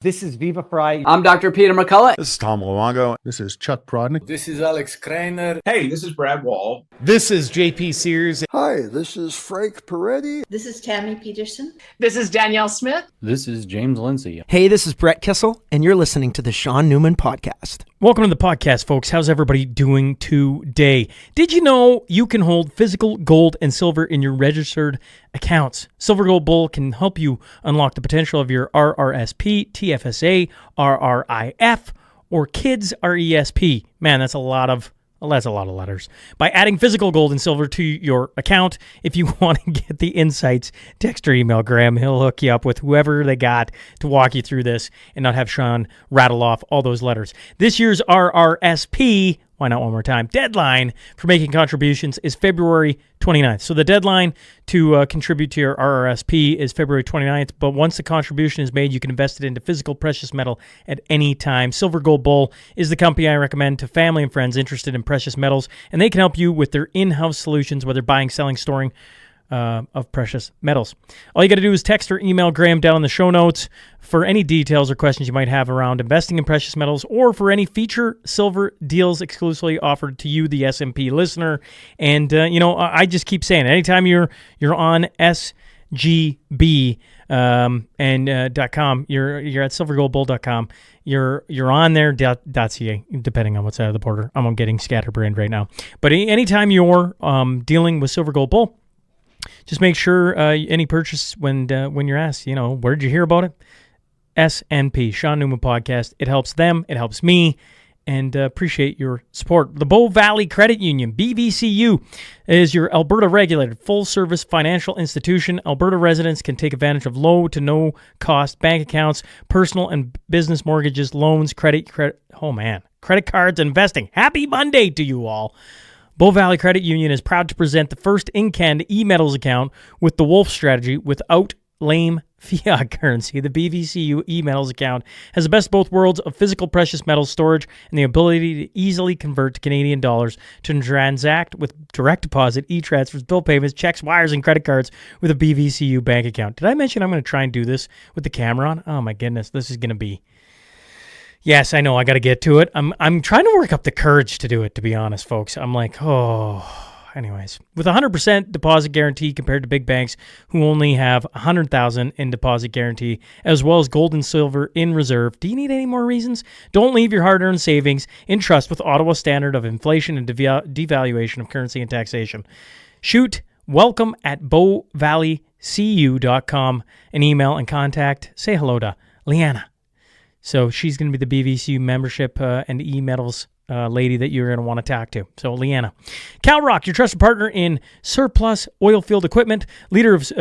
This is Viva Fry. I'm Dr. Peter McCullough. This is Tom Luongo. This is Chuck Prodnick. This is Alex Kreiner. Hey, this is Brad Wall. This is JP Sears. Hi, this is Frank Peretti. This is Tammy Peterson. This is Danielle Smith. This is James Lindsay. Hey, this is Brett Kissel, and you're listening to the Shaun Newman Podcast. Welcome to the podcast, folks. How's everybody doing today? Did you know you can hold physical gold and silver in your registered accounts? Silver Gold Bull can help you unlock the potential of your RRSP, TFSA, RRIF, or KIDS RESP. Man, that's a lot of letters. By adding physical gold and silver to your account, if you want to get the insights, text or email Graham. He'll hook you up with whoever they got to walk you through this and not have Shaun rattle off all those letters. This year's RRSP, why not one more time, deadline for making contributions is February 29th. So the deadline to contribute to your RRSP is February 29th, but once the contribution is made, you can invest it into physical precious metal at any time. Silver Gold Bull is the company I recommend to family and friends interested in precious metals, and they can help you with their in-house solutions, whether buying, selling, storing of precious metals. All you got to do is text or email Graham down in the show notes for any details or questions you might have around investing in precious metals, or for any feature silver deals exclusively offered to you, the SNP listener. And I just keep saying it. Anytime you're on SGB .com, you're at silvergoldbull.com. You're on there .ca, depending on what side of the border. I'm getting scatterbrained right now. But anytime you're dealing with Silver Gold Bull, just make sure any purchase, when you're asked, where did you hear about it? SNP, Shaun Newman Podcast. It helps them. It helps me. And appreciate your support. The Bow Valley Credit Union, BVCU, is your Alberta-regulated full-service financial institution. Alberta residents can take advantage of low to no-cost bank accounts, personal and business mortgages, loans, credit cards, investing. Happy Monday to you all. Bow Valley Credit Union is proud to present the first in-Canada e-metals account with the Wolf strategy without lame fiat currency. The BVCU e-metals account has the best of both worlds of physical precious metals storage and the ability to easily convert to Canadian dollars to transact with direct deposit, e-transfers, bill payments, checks, wires, and credit cards with a BVCU bank account. Did I mention I'm going to try and do this with the camera on? Oh my goodness, this is going to be... Yes, I know. I got to get to it. I'm trying to work up the courage to do it, to be honest, folks. I'm like, anyways. With 100% deposit guarantee compared to big banks who only have $100,000 in deposit guarantee, as well as gold and silver in reserve. Do you need any more reasons? Don't leave your hard-earned savings in trust with Ottawa's standard of inflation and devaluation of currency and taxation. Shoot welcome at bowvalleycu.com, an email and contact. Say hello to Leanna. So she's going to be the BVCU membership and e-metals lady that you're going to want to talk to. So Leanna. CalRock, your trusted partner in surplus oil field equipment, leader of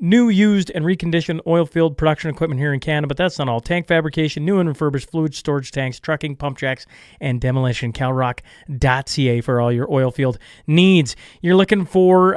new, used, and reconditioned oil field production equipment here in Canada. But that's not all. Tank fabrication, new and refurbished fluid storage tanks, trucking, pump jacks, and demolition. CalRock.ca for all your oil field needs. You're looking for,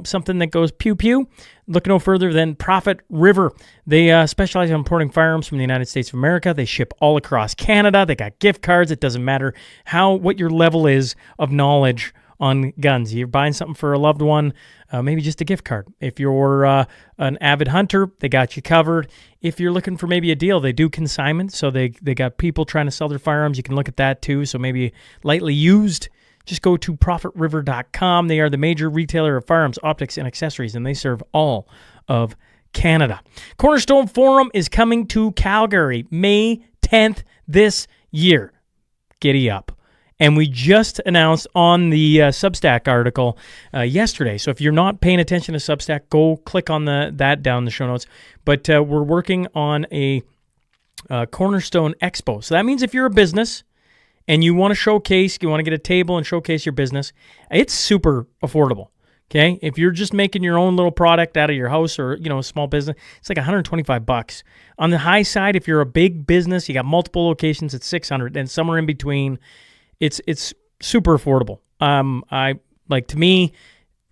something that goes pew-pew. Look no further than Prophet River. They specialize in importing firearms from the United States of America. They ship all across Canada. They got gift cards. It doesn't matter what your level is of knowledge on guns. You're buying something for a loved one, maybe just a gift card. If you're an avid hunter, they got you covered. If you're looking for maybe a deal, they do consignment. So they got people trying to sell their firearms. You can look at that too. So maybe lightly used. Just go to ProfitRiver.com. They are the major retailer of firearms, optics, and accessories, and they serve all of Canada. Cornerstone Forum is coming to Calgary May 10th this year. Giddy up. And we just announced on the Substack article yesterday. So if you're not paying attention to Substack, go click on that down in the show notes. But we're working on a Cornerstone Expo. So that means if you're a business and you want to showcase, you want to get a table and showcase your business, it's super affordable, okay? If you're just making your own little product out of your house or, a small business, it's like $125. On the high side, if you're a big business, you got multiple locations, it's $600, and somewhere in between, it's super affordable. To me,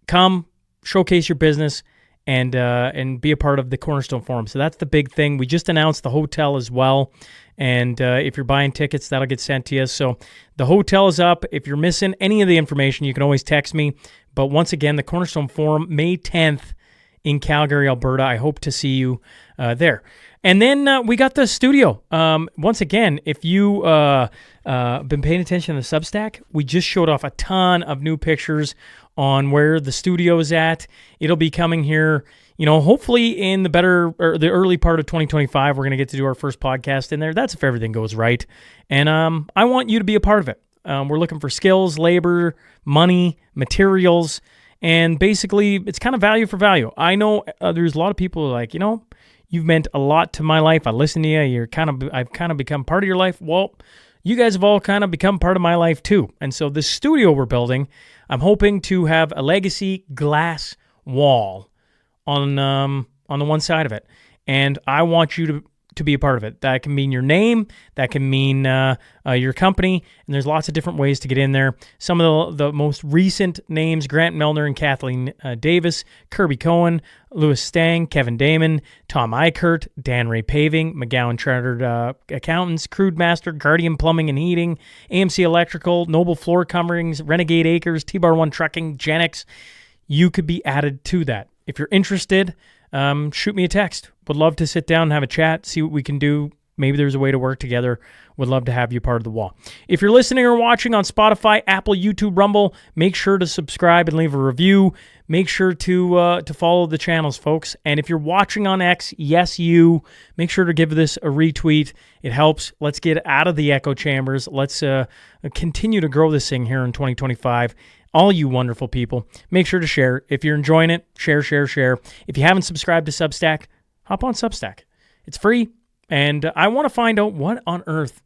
come showcase your business and be a part of the Cornerstone Forum. So that's the big thing. We just announced the hotel as well. And if you're buying tickets, that'll get sent to you. So the hotel is up. If you're missing any of the information, you can always text me. But once again, the Cornerstone Forum, May 10th in Calgary, Alberta. I hope to see you there. And then we got the studio. Once again, if you been paying attention to the Substack, we just showed off a ton of new pictures on where the studio is at. It'll be coming here, hopefully in the early part of 2025. We're going to get to do our first podcast in there. That's if everything goes right. And I want you to be a part of it. We're looking for skills, labor, money, materials, and basically it's kind of value for value. I know there's a lot of people who are like, you've meant a lot to my life. I listen to you. I've kind of become part of your life. Well, you guys have all kind of become part of my life too. And so this studio we're building, I'm hoping to have a legacy glass wall on the one side of it. And I want you to be a part of it. That can mean your name. That can mean your company. And there's lots of different ways to get in there. Some of the most recent names, Grant Milner and Kathleen Davis, Kirby Cohen, Louis Stang, Kevin Damon, Tom Eichert, Dan Ray Paving, McGowan Chartered Accountants, Crude Master, Guardian Plumbing and Heating, AMC Electrical, Noble Floor Coverings, Renegade Acres, T-Bar One Trucking, Genix. You could be added to that. If you're interested, shoot me a text. Would love to sit down and have a chat, see what we can do. Maybe there's a way to work together. Would love to have you part of the wall. If you're listening or watching on Spotify, Apple, YouTube, Rumble, make sure to subscribe and leave a review. Make sure to follow the channels, folks. And if you're watching on X, yes, you, make sure to give this a retweet. It helps. Let's get out of the echo chambers. Let's continue to grow this thing here in 2025. All you wonderful people, make sure to share. If you're enjoying it, share. If you haven't subscribed to Substack, hop on Substack. It's free, and I want to find out what on earth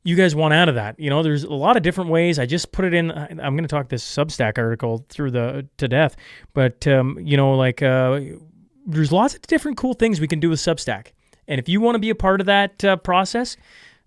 you guys want out of that. There's a lot of different ways. I just put it in. I'm going to talk this Substack article to death, but there's lots of different cool things we can do with Substack. And if you want to be a part of that process,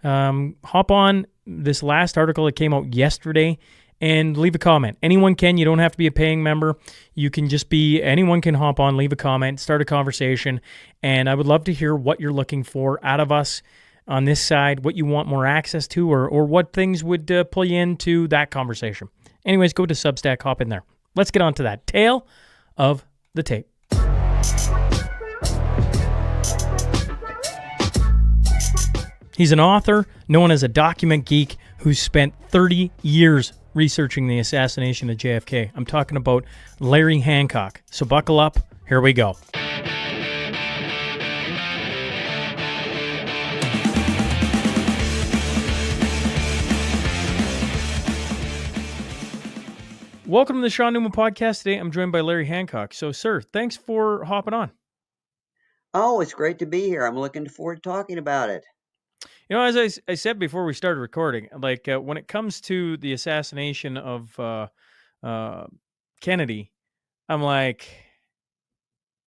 hop on this last article that came out yesterday and leave a comment. Anyone can. You don't have to be a paying member. You can just be, anyone can hop on, leave a comment, start a conversation. And I would love to hear what you're looking for out of us on this side, what you want more access to, or what things would pull you into that conversation. Anyways, go to Substack, hop in there. Let's get on to that. Tale of the tape. He's an author known as a document geek who spent 30 years researching the assassination of JFK. I'm talking about Larry Hancock. So buckle up. Here we go. Welcome to the Shaun Newman Podcast. Today I'm joined by Larry Hancock. So, sir, thanks for hopping on. Oh, it's great to be here. I'm looking forward to talking about it. As I said before we started recording, when it comes to the assassination of Kennedy, I'm like,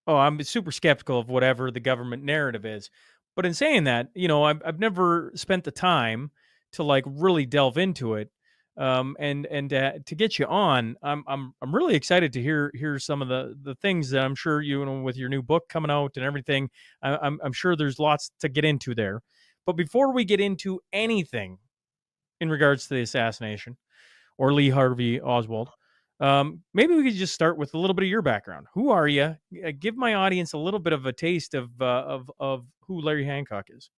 I'm super skeptical of whatever the government narrative is. But in saying that, I've never spent the time to really delve into it. And to get you on, I'm really excited to hear some of the things that I'm sure with your new book coming out and everything. I'm sure there's lots to get into there. But before we get into anything in regards to the assassination or Lee Harvey Oswald, maybe we could just start with a little bit of your background. Who are you? Give my audience a little bit of a taste of who Larry Hancock is.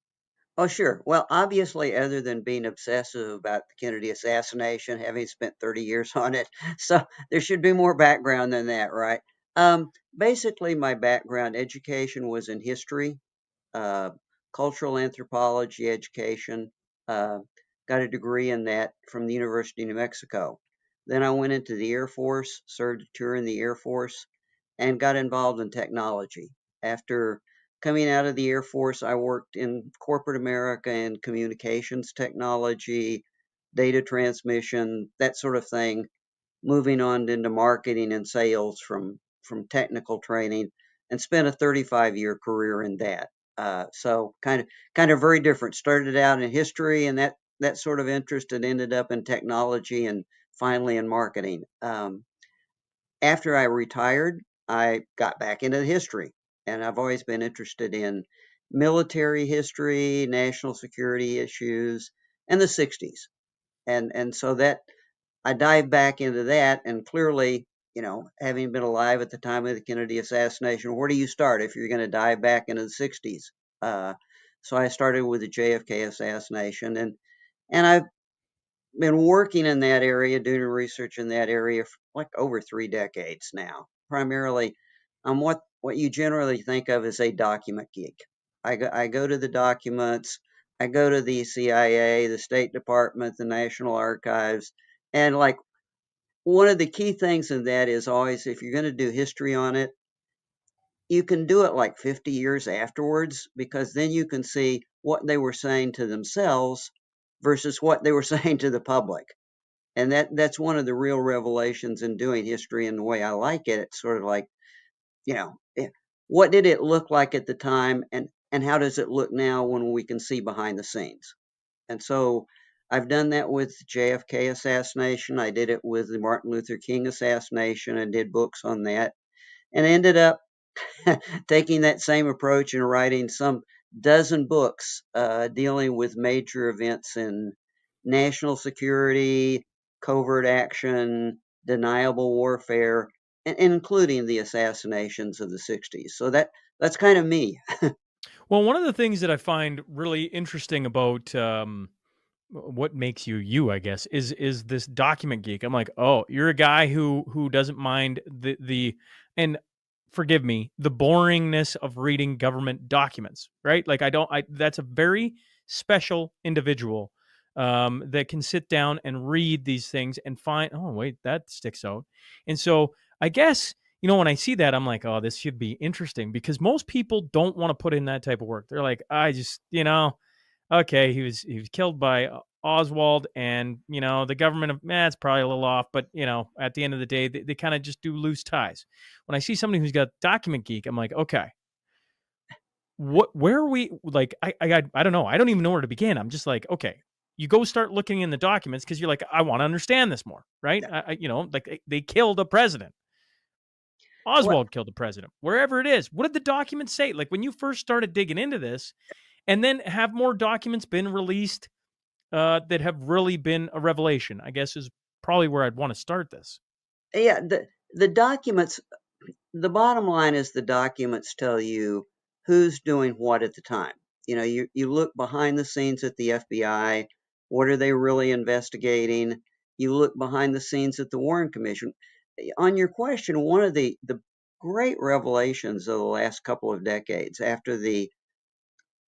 Oh, sure. Well, obviously, other than being obsessive about the Kennedy assassination, having spent 30 years on it, so there should be more background than that, right? Basically, my background education was in history, cultural anthropology education. Got a degree in that from the University of New Mexico. Then I went into the Air Force, served a tour in the Air Force, and got involved in technology. After coming out of the Air Force, I worked in corporate America in communications technology, data transmission, that sort of thing, moving on into marketing and sales from technical training, and spent a 35-year career in that. So kind of very different. Started out in history and that sort of interest, and ended up in technology and finally in marketing. After I retired, I got back into history, and I've always been interested in military history, national security issues, and the 60s. And so that I dived back into that, and clearly, having been alive at the time of the Kennedy assassination, where do you start if you're going to dive back into the 60s? So I started with the JFK assassination, and I've been working in that area, doing research in that area for like over 3 decades now. Primarily, I'm what you generally think of as a document geek. I go to the documents, I go to the CIA, the State Department, the National Archives, and like one of the key things in that is always if you're going to do history on it, you can do it like 50 years afterwards because then you can see what they were saying to themselves versus what they were saying to the public. And that's one of the real revelations in doing history and the way I like it. It's sort of like, what did it look like at the time and how does it look now when we can see behind the scenes? And so I've done that with JFK assassination. I did it with the Martin Luther King assassination and did books on that and ended up taking that same approach and writing some dozen books dealing with major events in national security, covert action, deniable warfare, and including the assassinations of the 60s. So that's kind of me. Well, one of the things that I find really interesting about what makes you you, I guess, is this document geek. I'm like, oh, you're a guy who doesn't mind the and forgive me, the boringness of reading government documents, right? Like I that's a very special individual that can sit down and read these things and find, oh wait, that sticks out. And so I guess, when I see that, I'm like, oh, this should be interesting because most people don't want to put in that type of work. They're like, I just, okay, he was killed by Oswald, and the government of it's probably a little off, but at the end of the day, they kind of just do loose ties. When I see somebody who's got document geek, I'm like, okay, where are we? Like, I don't know, I don't even know where to begin. I'm just like, okay, you go start looking in the documents because you're like, I want to understand this more, right? Like they killed a president. Well, Oswald killed the president, wherever it is. What did the documents say? Like when you first started digging into this, and then have more documents been released that have really been a revelation, I guess is probably where I'd want to start this. yeah, the documents. The bottom line is the documents tell you who's doing what at the time. You look behind the scenes at the FBI. What are they really investigating? You look behind the scenes at the Warren Commission. On your question, one of the great revelations of the last couple of decades after the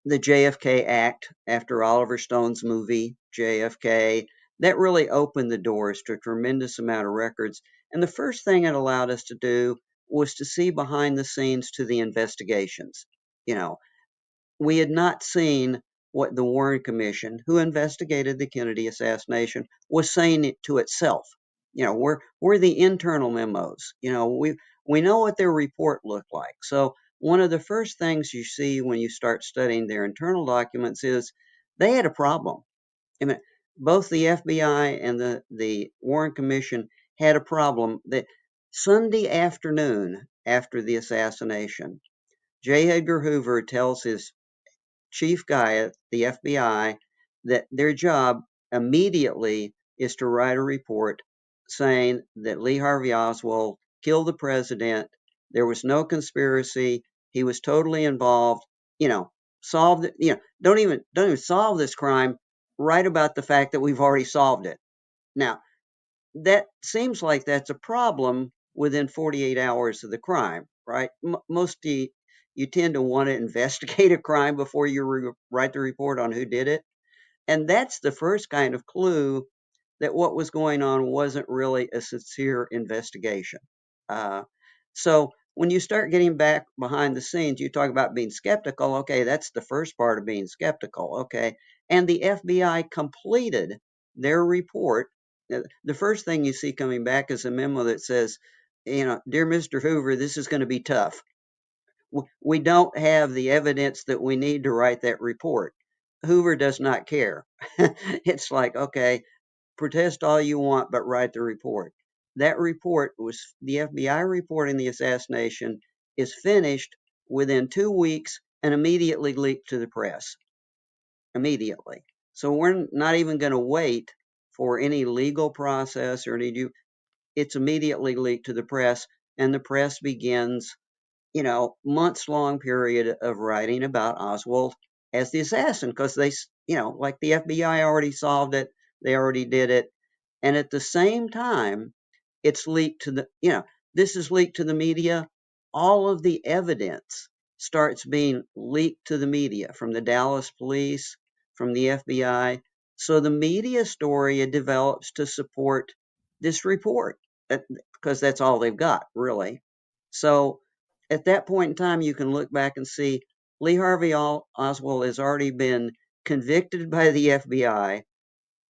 JFK Act, after Oliver Stone's movie JFK, that really opened the doors to a tremendous amount of records. And the first thing it allowed us to do was to see behind the scenes to the investigations. You know, we had not seen what the Warren Commission, who investigated the Kennedy assassination, was saying it to itself. We're the internal memos. We know what their report looked like. So one of the first things you see when you start studying their internal documents is they had a problem. I mean, both the FBI and the Warren Commission had a problem that Sunday afternoon after the assassination, J. Edgar Hoover tells his chief guy at the FBI that their job immediately is to write a report saying that Lee Harvey Oswald killed the president. There was no conspiracy. He was totally involved. Solve it. Don't even solve this crime. Write about the fact that we've already solved it. Now, that seems like that's a problem within 48 hours of the crime, right? Most you tend to want to investigate a crime before you write the report on who did it. And that's the first kind of clue that what was going on wasn't really a sincere investigation. Uh, so when you start getting back behind the scenes, you talk about being skeptical. Okay, that's the first part of being skeptical. Okay. And the FBI completed their report. The first thing you see coming back is a memo that says, dear Mr. Hoover, this is going to be tough. We don't have the evidence that we need to write that report. Hoover does not care. It's like, okay, protest all you want, but write the report. That report was the FBI reporting the assassination is finished within 2 weeks and immediately leaked to the press. Immediately. So we're not even going to wait for any legal process or any due. it's immediately leaked to the press, and the press begins, months-long period of writing about Oswald as the assassin, because they, like the FBI already solved it, they already did it, and at the same time, it's leaked to this is leaked to the media. All of the evidence starts being leaked to the media from the Dallas police, from the FBI. So the media story develops to support this report, because that's all they've got, really. So at that point in time, you can look back and see Lee Harvey Oswald has already been convicted by the FBI.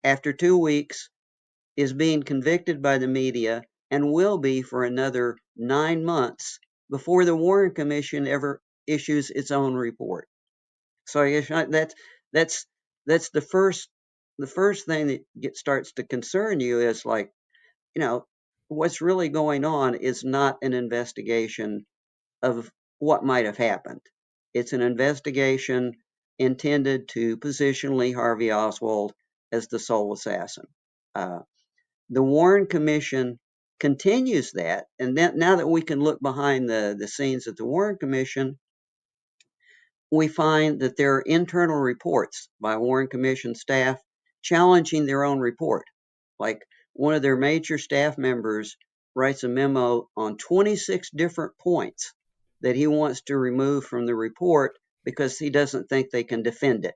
After 2 weeks, is being convicted by the media and will be for another 9 months before the Warren Commission ever issues its own report. So I guess that's the first thing that starts to concern you is, like, what's really going on is not an investigation of what might have happened. It's an investigation intended to position Lee Harvey Oswald as the sole assassin. The Warren Commission continues that, and then, now that we can look behind the scenes at the Warren Commission, we find that there are internal reports by Warren Commission staff challenging their own report. Like, one of their major staff members writes a memo on 26 different points that he wants to remove from the report because he doesn't think they can defend it.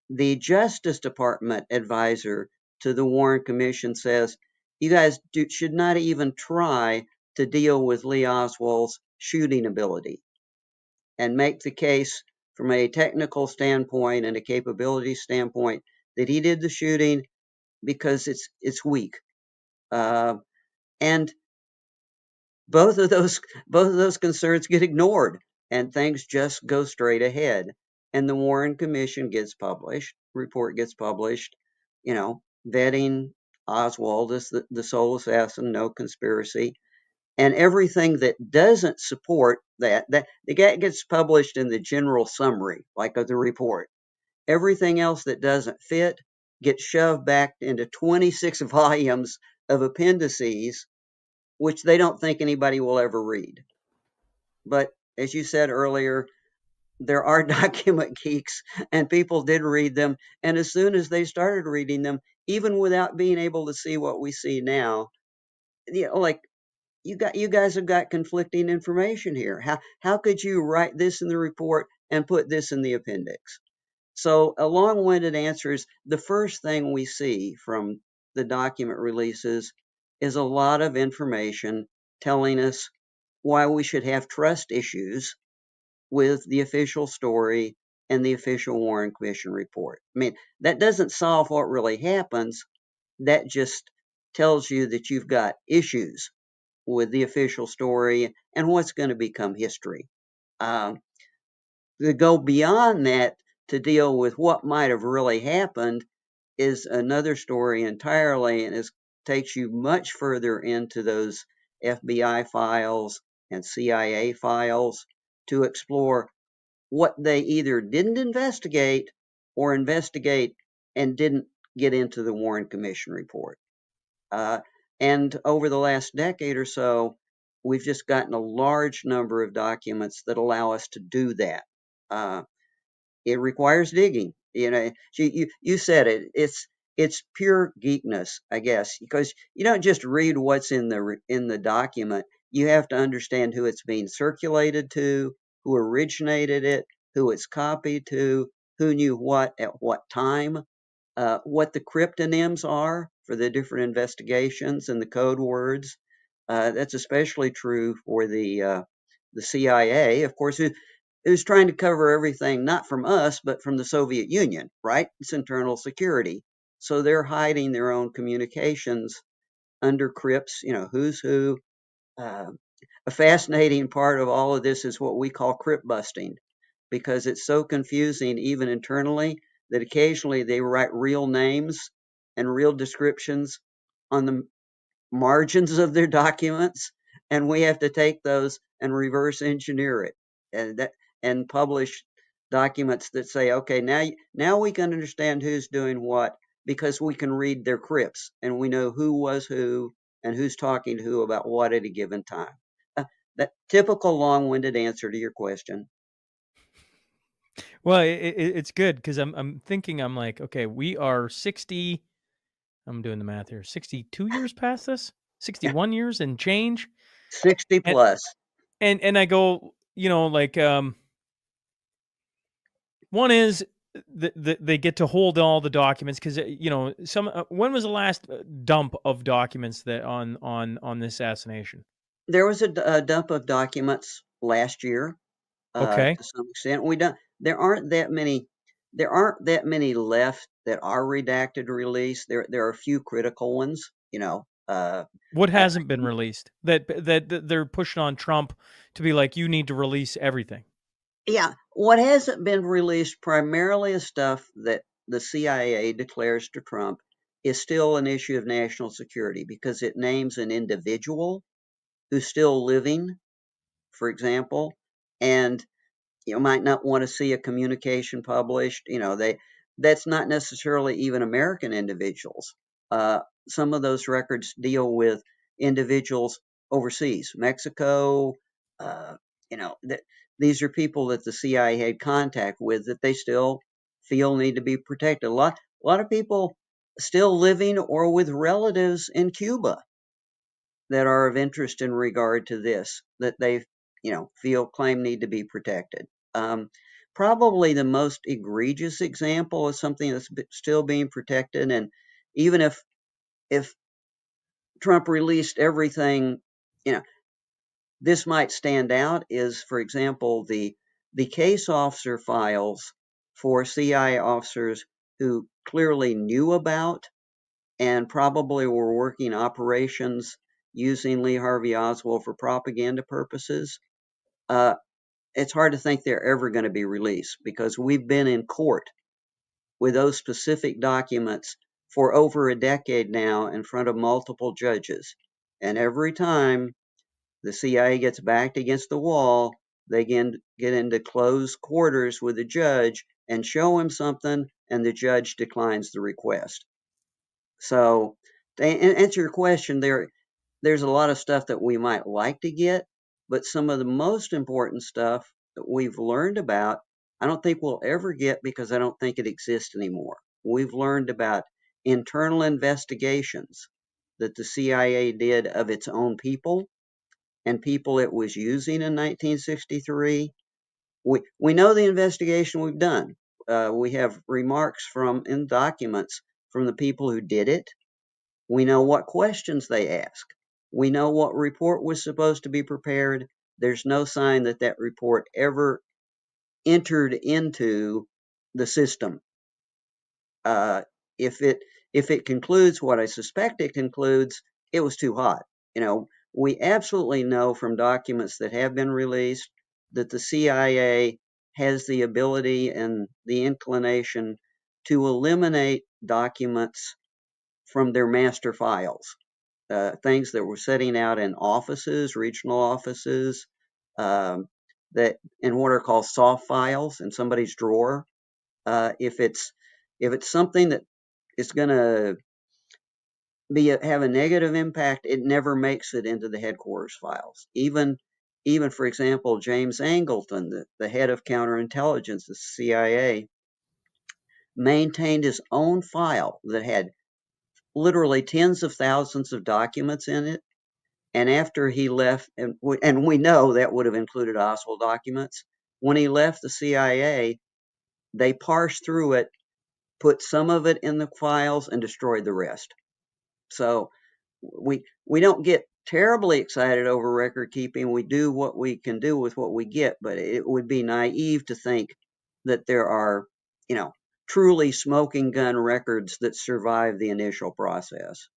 The Justice Department advisor to the Warren Commission says, you guys should not even try to deal with Lee Oswald's shooting ability and make the case from a technical standpoint and a capability standpoint that he did the shooting, because it's weak. And both of those concerns get ignored, and things just go straight ahead. And the Warren Commission report gets published, vetting Oswald as the sole assassin, no conspiracy. And everything that doesn't support that gets published in the general summary, like of the report. Everything else that doesn't fit gets shoved back into 26 volumes of appendices, which they don't think anybody will ever read. But as you said earlier, there are document geeks, and people did read them. And as soon as they started reading them, even without being able to see what we see now, like, you guys have got conflicting information here. How could you write this in the report and put this in the appendix? So a long-winded answer is, the first thing we see from the document releases is a lot of information telling us why we should have trust issues with the official story and the official Warren Commission report. I mean, that doesn't solve what really happens. That just tells you that you've got issues with the official story and what's going to become history. To go beyond that, to deal with what might have really happened, is another story entirely, and takes you much further into those FBI files and CIA files to explore what they either didn't investigate or investigate and didn't get into the Warren Commission report. And over the last decade or so, we've just gotten a large number of documents that allow us to do that. It requires digging. You said it. It's pure geekness, I guess, because you don't just read what's in the document. You have to understand who it's being circulated to, who originated it, who it's copied to, who knew what at what time, what the cryptonyms are for the different investigations and the code words. That's especially true for the CIA, of course, who's trying to cover everything, not from us, but from the Soviet Union, right? It's internal security. So they're hiding their own communications under crypts, who's who. A fascinating part of all of this is what we call crypt busting, because it's so confusing, even internally, that occasionally they write real names and real descriptions on the margins of their documents, and we have to take those and reverse engineer it and publish documents that say, okay, now we can understand who's doing what, because we can read their crypts and we know who was who and who's talking to who about what at a given time. That typical long-winded answer to your question. Well, it's good because I'm thinking, I'm like, okay, we are 60. I'm doing the math here. 62 years past this, 61 years and change. 60 And plus. and I go, like, one is they get to hold all the documents because when was the last dump of documents that on this assassination? There was a dump of documents last year, Okay. to some extent. We don't. There aren't that many. There aren't that many left that are redacted or released. There are a few critical ones. What I, hasn't been released that they're pushing on Trump to be like, you need to release everything? yeah, what hasn't been released primarily is stuff that the CIA declares to Trump is still an issue of national security because it names an individual who's still living, for example, and you might not want to see a communication published. That's not necessarily even American individuals. Some of those records deal with individuals overseas, Mexico. Uh, these are people that the CIA had contact with that they still feel need to be protected. A lot of people still living or with relatives in Cuba that are of interest in regard to this that they feel claim need to be protected. Um, Probably the most egregious example is something that's still being protected, and even if Trump released everything, you know, this might stand out. Is, for example, the case officer files for CIA officers who clearly knew about and probably were working operations using Lee Harvey Oswald for propaganda purposes. Uh, it's hard to think they're ever going to be released because we've been in court with those specific documents for over a decade now in front of multiple judges. And every time the CIA gets backed against the wall, they get into closed quarters with the judge and show him something, and the judge declines the request. So, to answer your question, there's a lot of stuff that we might like to get, but some of the most important stuff that we've learned about, I don't think we'll ever get because I don't think it exists anymore. We've learned about internal investigations that the CIA did of its own people and people it was using in 1963. We know the investigation we've done. We have remarks in documents from the people who did it. We know what questions they ask. We know what report was supposed to be prepared. There's no sign that that report ever entered into the system. Uh, if it concludes what I suspect it concludes, it was too hot. We absolutely know from documents that have been released that the CIA has the ability and the inclination to eliminate documents from their master files. Things that were sitting out in offices, regional offices, that in what are called soft files in somebody's drawer. If it's something that is going to have a negative impact, it never makes it into the headquarters files. Even for example, James Angleton, the head of counterintelligence, the CIA, maintained his own file that had literally tens of thousands of documents in it. And after he left, and we know that would have included Oswald documents, when he left the CIA, they parsed through it, put some of it in the files, and destroyed the rest. So we don't get terribly excited over record keeping. We do what we can do with what we get, but it would be naive to think that there are, truly smoking gun records that survive the initial process.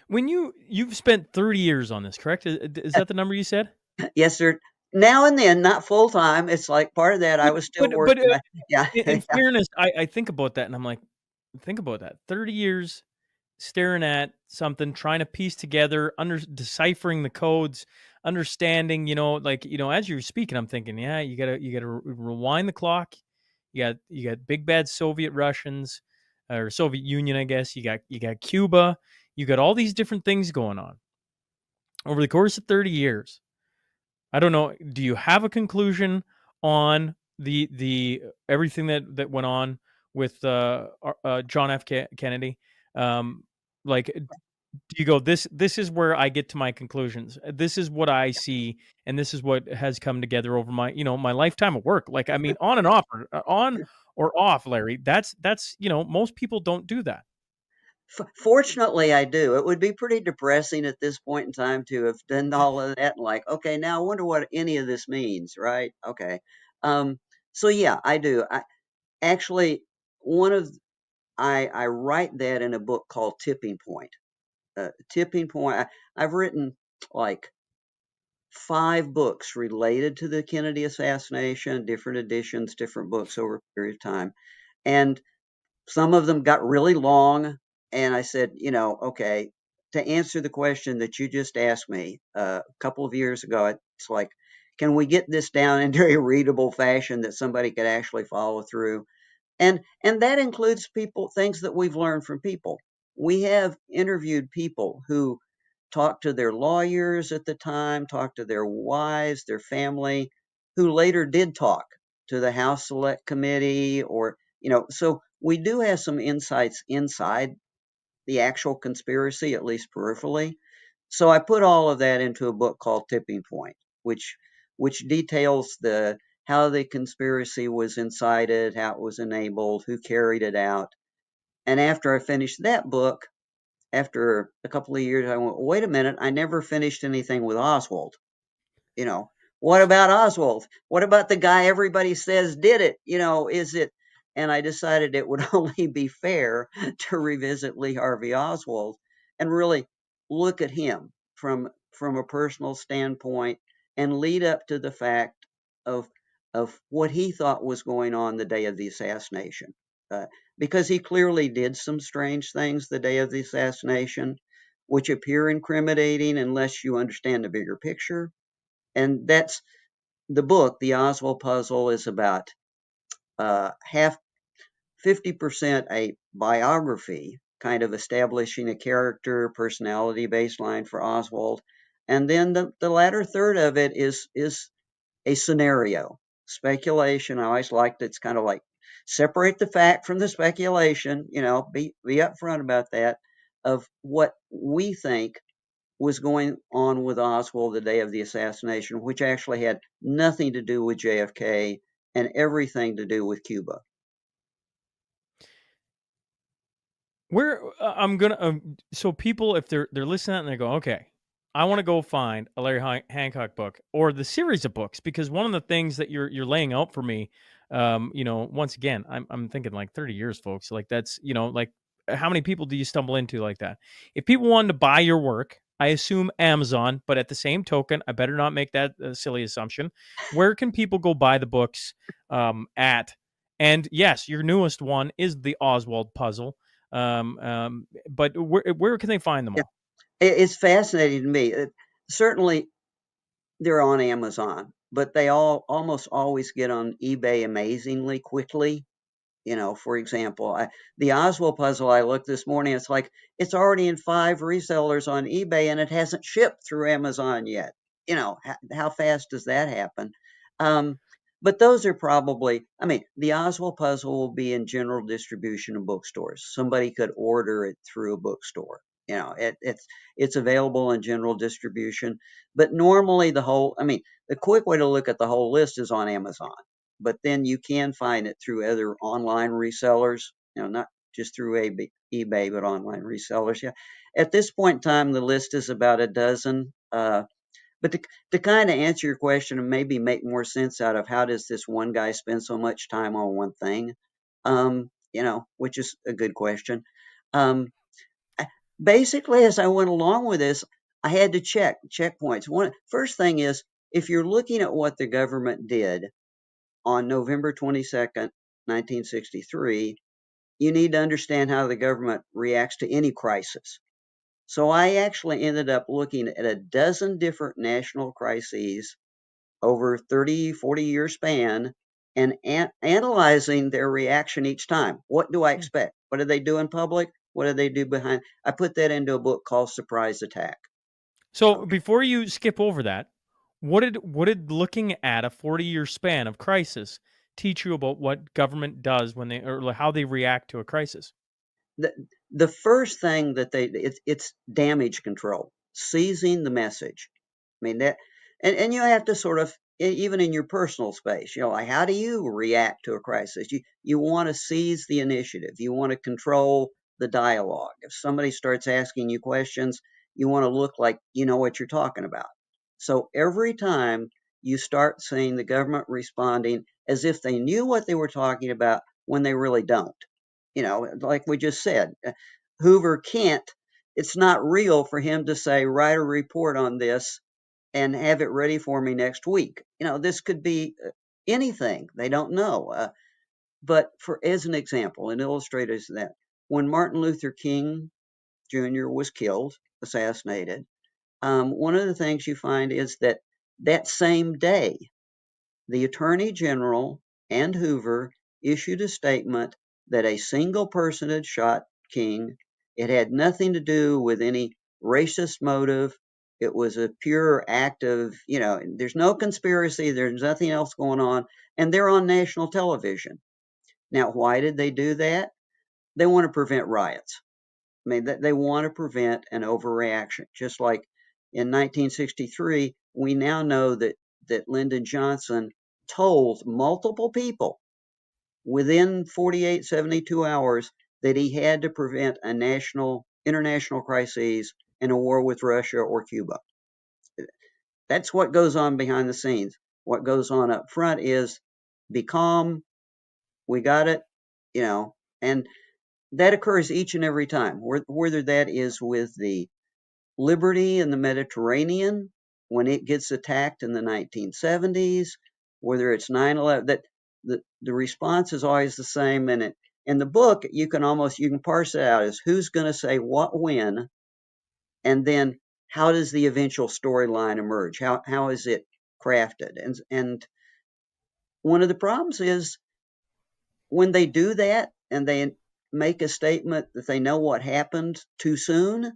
When you've spent 30 years on this, correct? Is that the number you said? Yes, sir. Now and then, not full time. It's like part of that. I was still But working. Yeah, in fairness, I think about that and I'm like, think about that. 30 years staring at something, trying to piece together, deciphering the codes, understanding, as you're speaking, I'm thinking, yeah, you gotta rewind the clock. You got big bad Soviet Russians or Soviet Union, I guess. You got Cuba. You got all these different things going on over the course of 30 years. I don't know. Do you have a conclusion on the everything that went on with John F. Kennedy? Like, do you go, this is where I get to my conclusions. This is what I see, and this is what has come together over my my lifetime of work. Like, I mean, on and off, or on or off, Larry. That's most people don't do that. Fortunately, I do. It would be pretty depressing at this point in time to have done all of that and like, okay, now I wonder what any of this means, right? Okay. Um, so yeah, I do. I actually one of I write that in a book called Tipping Point. Tipping Point. I've written like 5 books related to the Kennedy assassination, different editions, different books over a period of time, and some of them got really long, and I said, okay, to answer the question that you just asked me a couple of years ago, it's like, can we get this down into a readable fashion that somebody could actually follow through? And that includes things that we've learned from people. We have interviewed people who talked to their lawyers at the time, talked to their wives, their family, who later did talk to the House Select Committee, or so we do have some insights inside the actual conspiracy, at least peripherally. So I put all of that into a book called Tipping Point, which details the how the conspiracy was incited, how it was enabled, who carried it out. And after I finished that book, after a couple of years, I went, wait a minute, I never finished anything with Oswald. You know, what about Oswald? What about the guy everybody says did it? Is it? And I decided it would only be fair to revisit Lee Harvey Oswald and really look at him from a personal standpoint and lead up to the fact of what he thought was going on the day of the assassination. Uh, because he clearly did some strange things the day of the assassination, which appear incriminating unless you understand the bigger picture. And that's the book. The Oswald Puzzle is about half 50% a biography, kind of establishing a character personality baseline for Oswald, and then the latter third of it is a scenario speculation. I always liked it's kind of like separate the fact from the speculation. Be upfront about that, of what we think was going on with Oswald the day of the assassination, which actually had nothing to do with JFK and everything to do with Cuba. Where I'm gonna so people, if they're listening and they go, okay, I want to go find a Larry Hancock book or the series of books, because one of the things that you're laying out for me, once again, I'm thinking like 30 years, folks. Like, that's like, how many people do you stumble into like that? If people wanted to buy your work, I assume Amazon, but at the same token, I better not make that silly assumption. Where can people go buy the books at? And yes, your newest one is the Oswald Puzzle. But where can they find them Yeah, all? it's fascinating to me. Certainly, they're on Amazon, but they all almost always get on eBay amazingly quickly. For example, the Oswald Puzzle I looked this morning, it's like it's already in 5 resellers on eBay and it hasn't shipped through Amazon yet. How fast does that happen? Um, but those are probably, I mean, the Oswald Puzzle will be in general distribution in bookstores. Somebody could order it through a bookstore. It's available in general distribution. But normally the quick way to look at the whole list is on Amazon, but then you can find it through other online resellers, not just through eBay, but online resellers. Yeah. At this point in time, the list is about a dozen. But to kind of answer your question and maybe make more sense out of how does this one guy spend so much time on one thing, which is a good question. Um, Basically, as I went along with this, I had to checkpoints. First thing is, if you're looking at what the government did on November 22nd, 1963, you need to understand how the government reacts to any crisis. So I actually ended up looking at a dozen different national crises over 30, 40-year span and analyzing their reaction each time. What do I expect? What do they do in public? What did they do behind? I put that into a book called Surprise Attack. So before you skip over that, what did looking at a 40-year span of crisis teach you about what government does when they or how they react to a crisis? The, the first thing that it's damage control, seizing the message. I mean that, and you have to sort of even in your personal space, like how do you react to a crisis? You want to seize the initiative. You want to control the dialogue. If somebody starts asking you questions, you want to look like you know what you're talking about. So every time you start seeing the government responding as if they knew what they were talking about when they really don't. Like we just said, Hoover can't, it's not real for him to say, write a report on this and have it ready for me next week. This could be anything. They don't know. But as an example, and illustrators that when Martin Luther King Jr. was killed, assassinated, one of the things you find is that same day, the Attorney General and Hoover issued a statement that a single person had shot King. It had nothing to do with any racist motive. It was a pure act of, there's no conspiracy, there's nothing else going on, and they're on national television. Now, why did they do that? They want to prevent riots. I mean, they want to prevent an overreaction. Just like in 1963, we now know that Lyndon Johnson told multiple people within 48, 72 hours that he had to prevent a international crisis and a war with Russia or Cuba. That's what goes on behind the scenes. What goes on up front is be calm, we got it, and that occurs each and every time, whether that is with the Liberty in the Mediterranean when it gets attacked in the 1970s, whether it's 9/11, that the response is always the same. And in the book, you can parse it out as who's going to say what when, and then how does the eventual storyline emerge? How is it crafted? And one of the problems is when they do that and they make a statement that they know what happened too soon,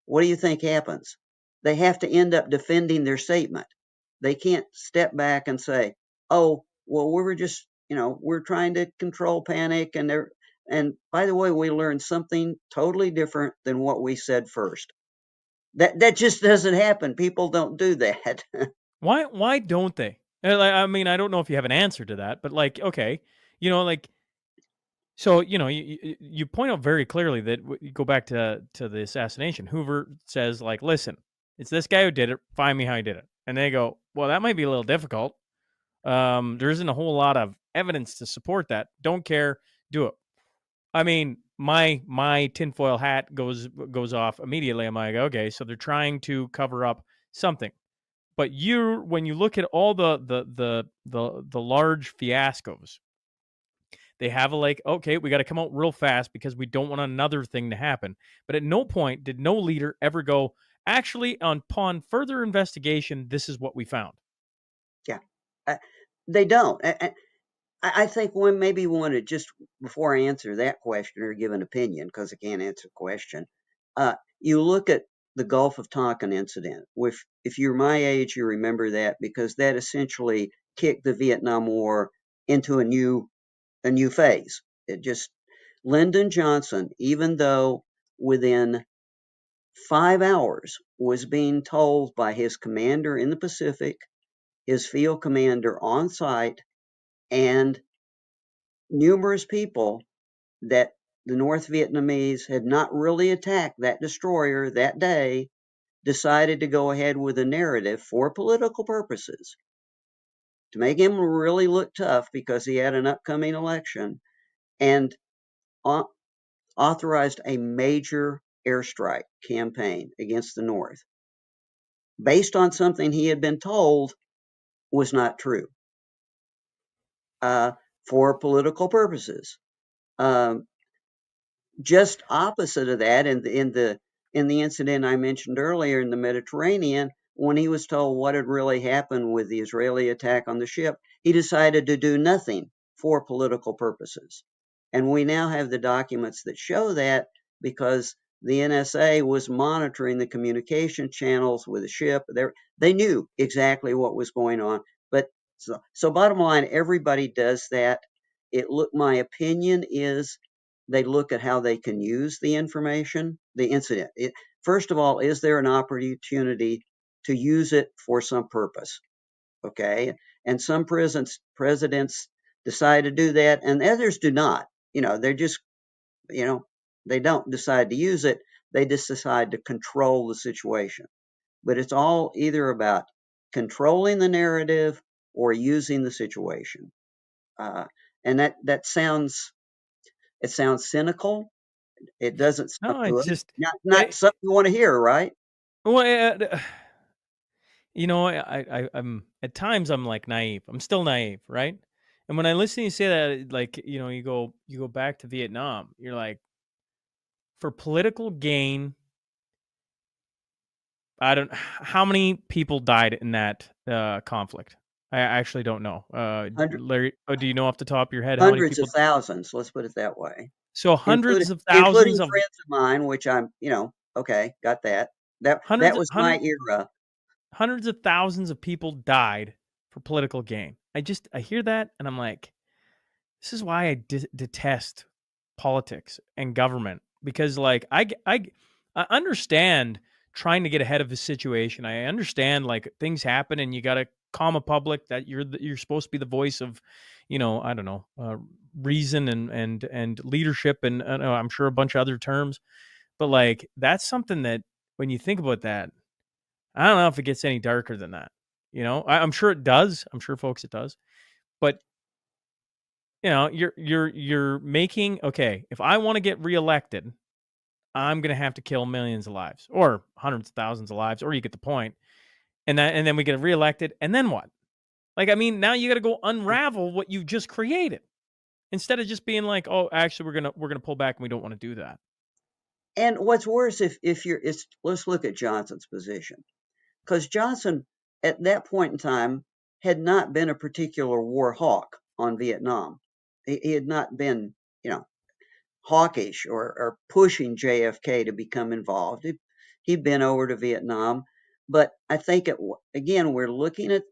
what do you think happens? They have to end up defending their statement. They can't step back and say, "Oh, well, we were just, we're trying to control panic, and by the way, we learned something totally different than what we said first." That just doesn't happen. People don't do that. Why don't they? I mean, I don't know if you have an answer to that, but okay, like so you point out very clearly that you go back to the assassination. Hoover says listen, it's this guy who did it. Find me how he did it. And they go, well, that might be a little difficult. There isn't a whole lot of evidence to support that. Don't care. Do it. I mean, my tinfoil hat goes off immediately. I'm like, okay, so they're trying to cover up something. But when you look at all the large fiascos, they have okay, we got to come out real fast because we don't want another thing to happen. But at no point did no leader ever go, actually, upon further investigation, this is what we found. Yeah, they don't. I think maybe one to just before I answer that question or give an opinion, because I can't answer the question, you look at the Gulf of Tonkin incident. If you're my age, you remember that because that essentially kicked the Vietnam War into a new phase. Lyndon Johnson, even though within 5 hours was being told by his commander in the Pacific, his field commander on site, and numerous people that the North Vietnamese had not really attacked that destroyer that day, decided to go ahead with a narrative for political purposes to make him really look tough because he had an upcoming election, and authorized a major airstrike campaign against the North based on something he had been told was not true for political purposes. Just opposite of that, in the incident I mentioned earlier in the Mediterranean, when he was told what had really happened with the Israeli attack on the ship, he decided to do nothing for political purposes. And we now have the documents that show that because the NSA was monitoring the communication channels with the ship. They knew exactly what was going on. But so bottom line, everybody does that. My opinion is they look at how they can use the information, the incident. First of all, is there an opportunity to use it for some purpose? Okay. And some presidents decide to do that and others do not. They're just, you know, they don't decide to use it. They just decide to control the situation. But it's all either about controlling the narrative or using the situation. Uh, and that sounds cynical. It doesn't sound No, it's good. just, Not something you want to hear, right? well, I'm at times I'm like naive. I'm still naive, right? And when I listen to you say that, like, you go back to Vietnam, you're like, for political gain, I don't, how many people died in that conflict? I actually don't know. Hundred, Larry, do you know off the top of your head how many hundreds people? of thousands. Let's put it that way. So Including hundreds of including thousands of friends of mine, which okay, got that. That hundreds, was my hundred, era. hundreds of thousands of people died for political gain. I hear that and I'm like, this is why I detest politics and government, because like I understand trying to get ahead of a situation. I understand like things happen and you got to calm a public that you're supposed to be the voice of, I don't know, reason and leadership and I'm sure a bunch of other terms, but like that's something that when you think about that, I don't know if it gets any darker than that. I'm sure it does. I'm sure, folks, it does. But you're making, okay, if I want to get reelected, I'm gonna have to kill millions of lives or hundreds of thousands of lives, or you get the point. And then we get reelected, and then what? Like, I mean, now you got to go unravel what you just created instead of just being like, oh, actually, we're gonna pull back and we don't want to do that. And what's worse, let's look at Johnson's position, because Johnson at that point in time had not been a particular war hawk on Vietnam. He had not been, hawkish or pushing JFK to become involved. He'd been over to Vietnam, but I think again we're looking at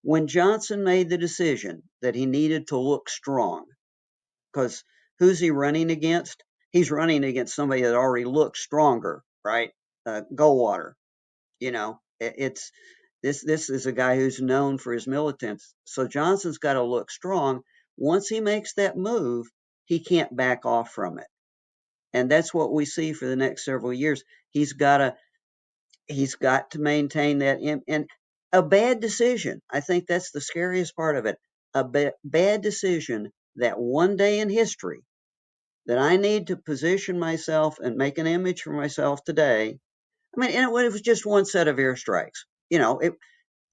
when Johnson made the decision that he needed to look strong, because who's he running against? He's running against somebody that already looks stronger, right? Goldwater, it's this is a guy who's known for his militants. So Johnson's got to look strong. Once he makes that move, he can't back off from it. And that's what we see for the next several years. He's got to maintain that. And a bad decision, I think that's the scariest part of it. A bad decision that one day in history that I need to position myself and make an image for myself today. I mean, and it was just one set of airstrikes.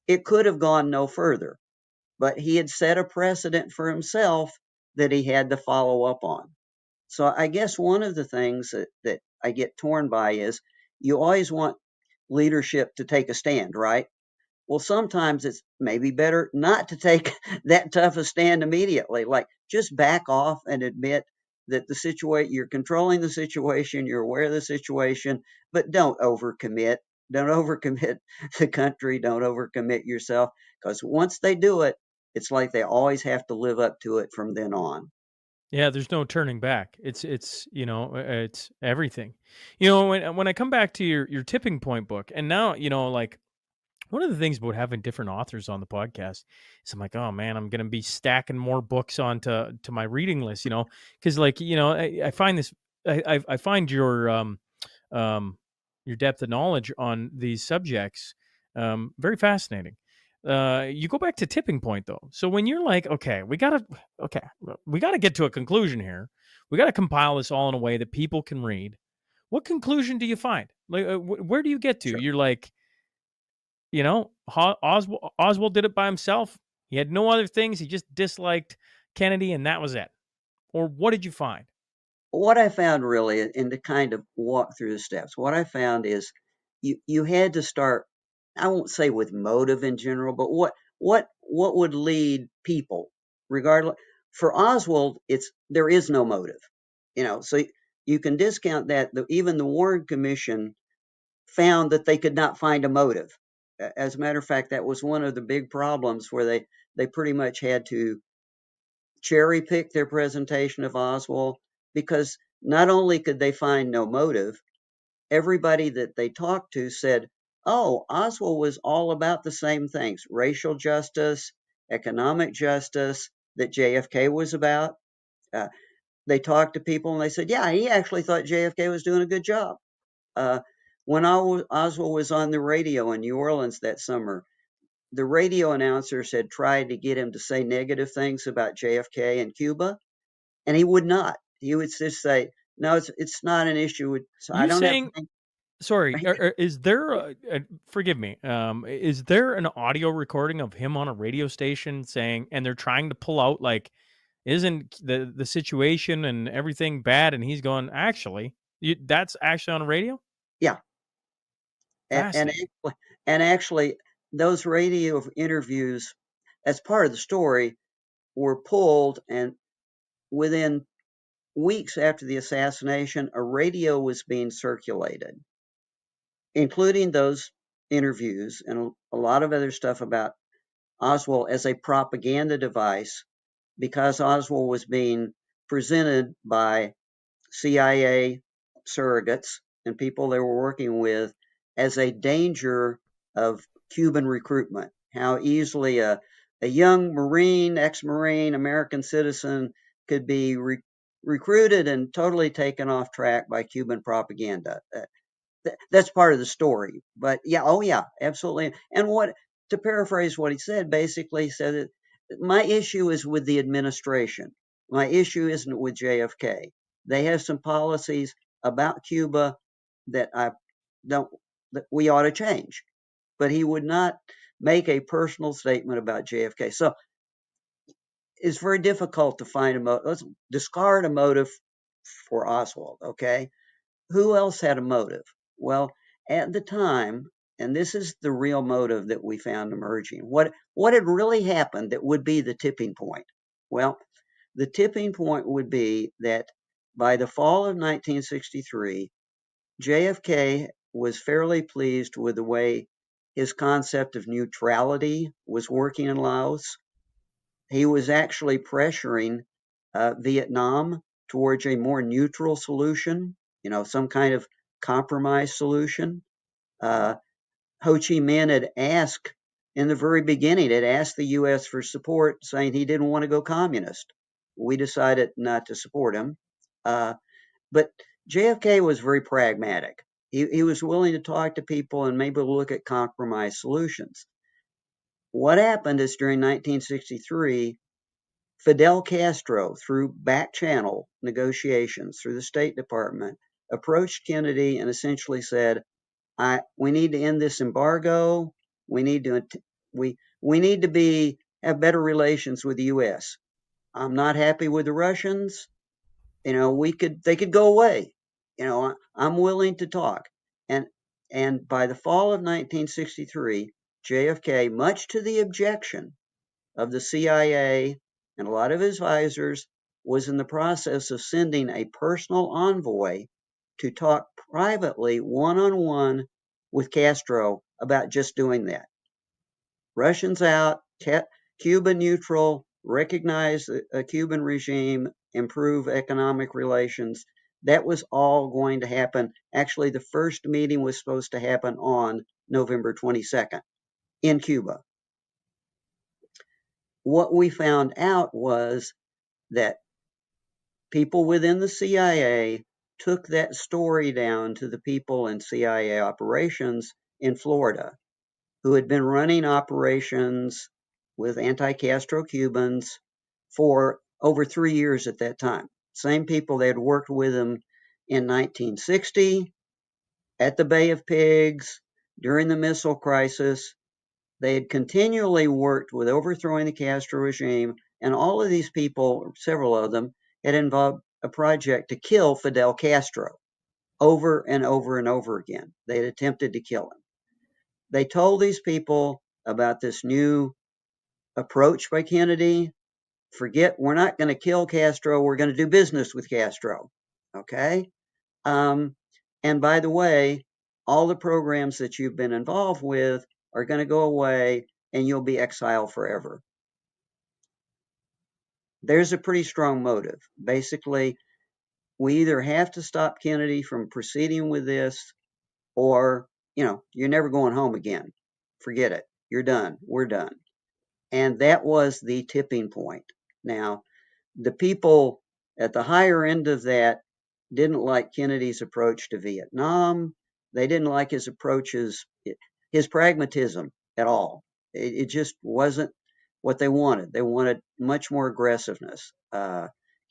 It could have gone no further, but he had set a precedent for himself that he had to follow up on. So I guess one of the things that I get torn by is you always want leadership to take a stand, right? Well, sometimes it's maybe better not to take that tough a stand immediately. Like just back off and admit that you're controlling the situation, you're aware of the situation, but don't overcommit. Don't overcommit the country, don't overcommit yourself, because once they do it, it's like they always have to live up to it from then on. Yeah, there's no turning back. It's everything. When I come back to your tipping point book, and now like one of the things about having different authors on the podcast is I'm like, oh man, I'm gonna be stacking more books onto my reading list, because like I find this, I find your depth of knowledge on these subjects very fascinating. You go back to tipping point though. So when you're like, okay, we gotta get to a conclusion here. We gotta compile this all in a way that people can read. What conclusion do you find? Like, where do you get to? Sure. You're like, Oswald did it by himself. He had no other things. He just disliked Kennedy, and that was it. Or what did you find? What I found really, and to kind of walk through the steps, what I found is you had to start, I won't say with motive in general, but what would lead people, regardless. For Oswald, there is no motive, so you can discount that. Even the Warren Commission found that they could not find a motive. As a matter of fact, that was one of the big problems where they pretty much had to cherry pick their presentation of Oswald, because not only could they find no motive, everybody that they talked to said, oh, Oswald was all about the same things: racial justice, economic justice, that JFK was about. Uh, they talked to people and they said, yeah, he actually thought JFK was doing a good job. Uh, when Oswald was on the radio in New Orleans that summer, the radio announcers had tried to get him to say negative things about JFK and Cuba, and he would not. He would just say, "No, it's not an issue. So I You don't have." saying, sorry, is there forgive me, is there an audio recording of him on a radio station saying, and they're trying to pull out, like, isn't the situation and everything bad? And he's going, actually, that's actually on radio? Yeah, and Fascinating. actually, those radio interviews, as part of the story, were pulled, and within weeks after the assassination, a radio was being circulated, including those interviews and a lot of other stuff about Oswald as a propaganda device, because Oswald was being presented by CIA surrogates and people they were working with as a danger of Cuban recruitment. How easily a young Marine, ex-Marine, American citizen could be recruited and totally taken off track by Cuban propaganda. That's part of the story. But yeah, oh yeah, absolutely. And what, to paraphrase what he said, basically said that my issue is with the administration. My issue isn't with JFK. They have some policies about Cuba that I don't that we ought to change. But he would not make a personal statement about JFK. So it's very difficult to find a motive. Let's discard a motive for Oswald, okay? Who else had a motive? Well, at the time, and this is the real motive that we found emerging, what had really happened that would be the tipping point? Well, the tipping point would be that by the fall of 1963, JFK was fairly pleased with the way his concept of neutrality was working in Laos. He was actually pressuring Vietnam towards a more neutral solution, some kind of compromise solution. Uh, Ho Chi Minh had asked in the very beginning, had asked the U.S. for support, saying he didn't want to go communist. We decided not to support him. But JFK was very pragmatic. He was willing to talk to people and maybe look at compromise solutions. What happened is during 1963, Fidel Castro, through back channel negotiations through the State Department, approached Kennedy and essentially said, "We need to end this embargo. We need to we need to have better relations with the U.S. I'm not happy with the Russians. They could go away. I'm willing to talk." And by the fall of 1963, JFK, much to the objection of the CIA and a lot of his advisors, was in the process of sending a personal envoy to talk privately, one-on-one, with Castro about just doing that. Russians out, Cuba neutral, recognize a Cuban regime, improve economic relations. That was all going to happen. Actually, the first meeting was supposed to happen on November 22nd in Cuba. What we found out was that people within the CIA took that story down to the people in CIA operations in Florida, who had been running operations with anti-Castro Cubans for over 3 years at that time. Same people that had worked with him in 1960 at the Bay of Pigs, during the missile crisis. They had continually worked with overthrowing the Castro regime, and all of these people, several of them, had involved a project to kill Fidel Castro over and over and over again. They had attempted to kill him. They told these people about this new approach by Kennedy. Forget, we're not going to kill Castro, we're going to do business with Castro. Okay. Um, and by the way, all the programs that you've been involved with are going to go away and you'll be exiled forever. There's a pretty strong motive. Basically, we either have to stop Kennedy from proceeding with this or, you're never going home again. Forget it. You're done. We're done. And that was the tipping point. Now, the people at the higher end of that didn't like Kennedy's approach to Vietnam. They didn't like his pragmatism at all. It just wasn't what they wanted. They wanted much more aggressiveness.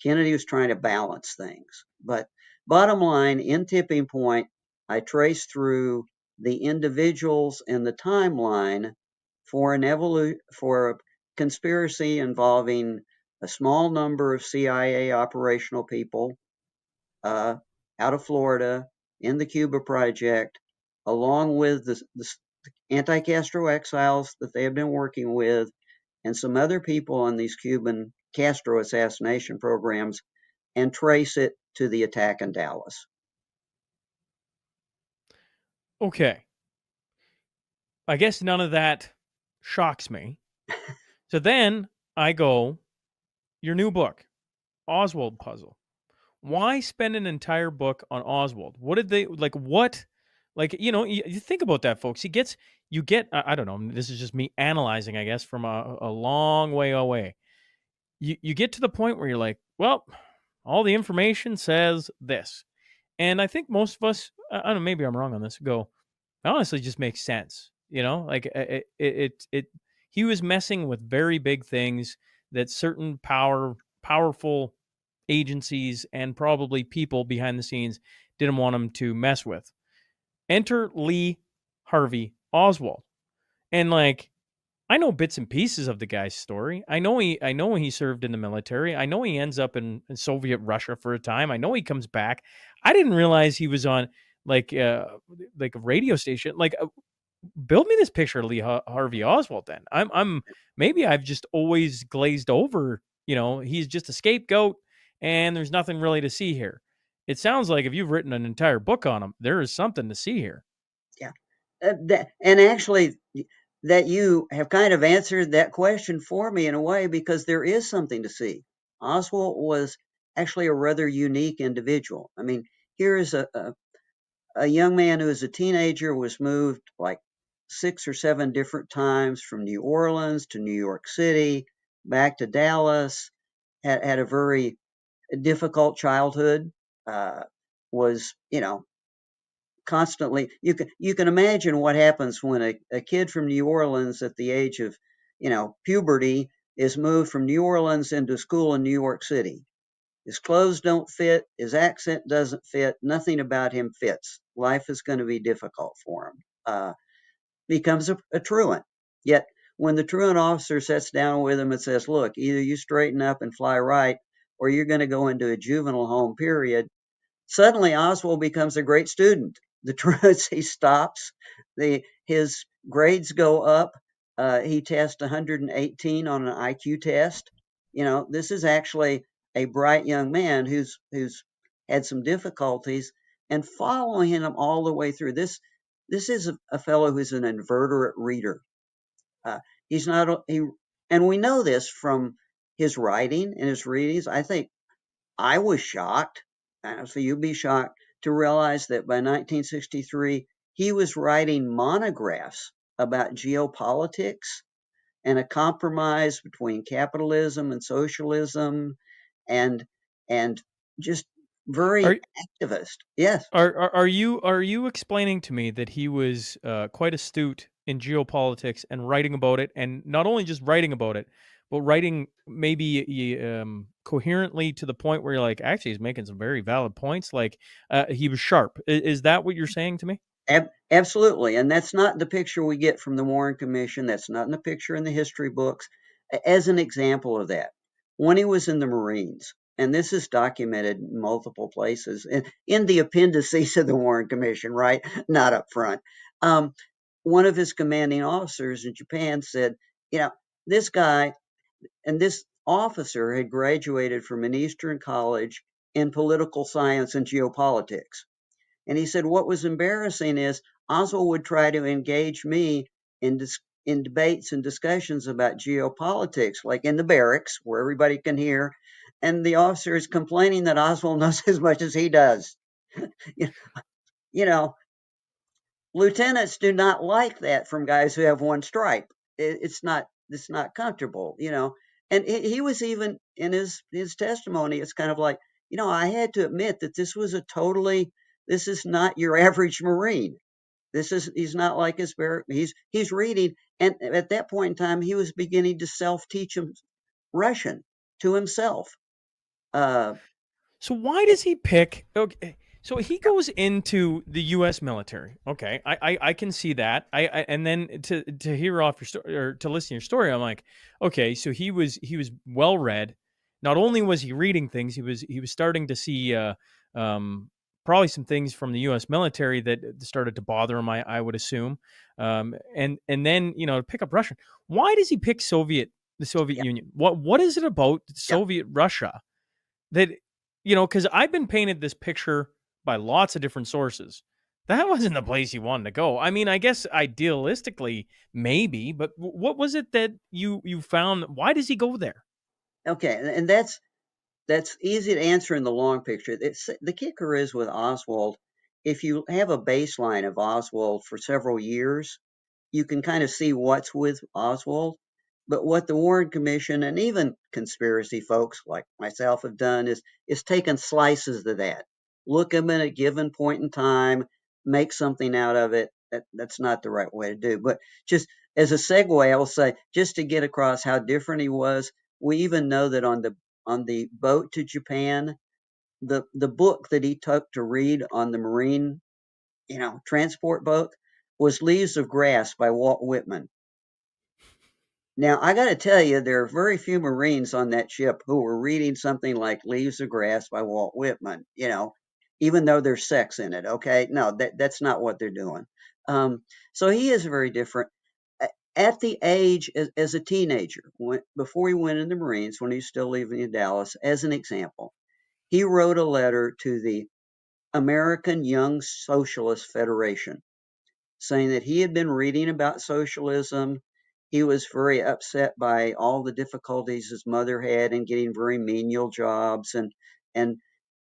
Kennedy was trying to balance things. But bottom line, in Tipping Point, I traced through the individuals and the timeline for for a conspiracy involving a small number of CIA operational people uh, out of Florida in the Cuba Project, along with the anti-Castro exiles that they have been working with, and some other people on these Cuban Castro assassination programs, and trace it to the attack in Dallas. Okay. I guess none of that shocks me. So then I go, your new book, Oswald Puzzle. Why spend an entire book on Oswald? What did they like? What, like, you think about that, folks. You get, I don't know. This is just me analyzing, I guess, from a long way away. You get to the point where you're like, well, all the information says this, and I think most of us, I don't know, maybe I'm wrong on this. Go, it honestly just makes sense. Like he was messing with very big things that certain powerful agencies and probably people behind the scenes didn't want him to mess with. Enter Lee Harvey Oswald. And like, I know bits and pieces of the guy's story. I know he served in the military. I know he ends up in Soviet Russia for a time. I know he comes back. I didn't realize he was on like a radio station. Like, build me this picture of Lee Harvey Oswald. Then I'm maybe I've just always glazed over. He's just a scapegoat, and there's nothing really to see here. It sounds like if you've written an entire book on him, there is something to see here. Yeah. And actually, that you have kind of answered that question for me in a way, because there is something to see. Oswald was actually a rather unique individual. I mean, here is a young man who, as a teenager, was moved like 6 or 7 different times from New Orleans to New York City, back to Dallas, had a very difficult childhood, was, constantly, you can imagine what happens when a kid from New Orleans at the age of, puberty is moved from New Orleans into school in New York City. His clothes don't fit, his accent doesn't fit, nothing about him fits. Life is going to be difficult for him. Becomes a truant. Yet when the truant officer sits down with him and says, look, either you straighten up and fly right, or you're going to go into a juvenile home, period, suddenly Oswald becomes a great student. The truants, he stops, his grades go up. He tests 118 on an IQ test. This is actually a bright young man who's had some difficulties, and following him all the way through. This is a fellow who's an inveterate reader. He's not he, and we know this from his writing and his readings. I think I was shocked, so you'd be shocked to realize that by 1963 he was writing monographs about geopolitics and a compromise between capitalism and socialism, and just very activist. Yes. Are you explaining to me that he was quite astute in geopolitics and writing about it, and not only just writing about it, but writing maybe coherently to the point where you're like, actually, he's making some very valid points. Like he was sharp. Is that what you're saying to me? Absolutely. And that's not the picture we get from the Warren Commission. That's not in the picture in the history books. As an example of that, when he was in the Marines, and this is documented in multiple places, in the appendices of the Warren Commission, right? Not up front. One of his commanding officers in Japan said, this guy and this officer had graduated from an Eastern college in political science and geopolitics. And he said what was embarrassing is Oswald would try to engage me in debates and discussions about geopolitics, like in the barracks where everybody can hear, and the officer is complaining that Oswald knows as much as he does. You know, lieutenants do not like that from guys who have one stripe. It's not comfortable, And he was even in his testimony. It's kind of like, I had to admit that this is not your average Marine. He's not like his barrack. He's reading, and at that point in time, he was beginning to self-teach him Russian to himself. So why does he pick? Okay, so he goes into the U.S. military. Okay, I can see that. And then to hear off your story or to listen to your story, I'm like, okay, so he was well read. Not only was he reading things, he was starting to see probably some things from the U.S. military that started to bother him. I would assume, and then to pick up Russian. Why does he pick the Soviet Yeah, Union? What is it about yeah. Soviet Russia that because I've been painted this picture by lots of different sources. That wasn't the place he wanted to go. I mean, I guess idealistically, maybe, but what was it that you found? Why does he go there? Okay, and that's easy to answer in the long picture. The kicker is with Oswald, if you have a baseline of Oswald for several years, you can kind of see what's with Oswald. But what the Warren Commission and even conspiracy folks like myself have done is taken slices of that. Look at them at a given point in time, make something out of it. That's not the right way to do. But just as a segue, I will say, just to get across how different he was, we even know that on the boat to Japan, the book that he took to read on the Marine, transport boat was Leaves of Grass by Walt Whitman. Now, I got to tell you, there are very few Marines on that ship who were reading something like Leaves of Grass by Walt Whitman, even though there's sex in it, okay? No, that's not what they're doing. So he is very different. At the age, as a teenager, before he went in the Marines, when he was still living in Dallas, as an example, he wrote a letter to the American Young Socialist Federation saying that he had been reading about socialism. He was very upset by all the difficulties his mother had in getting very menial jobs, and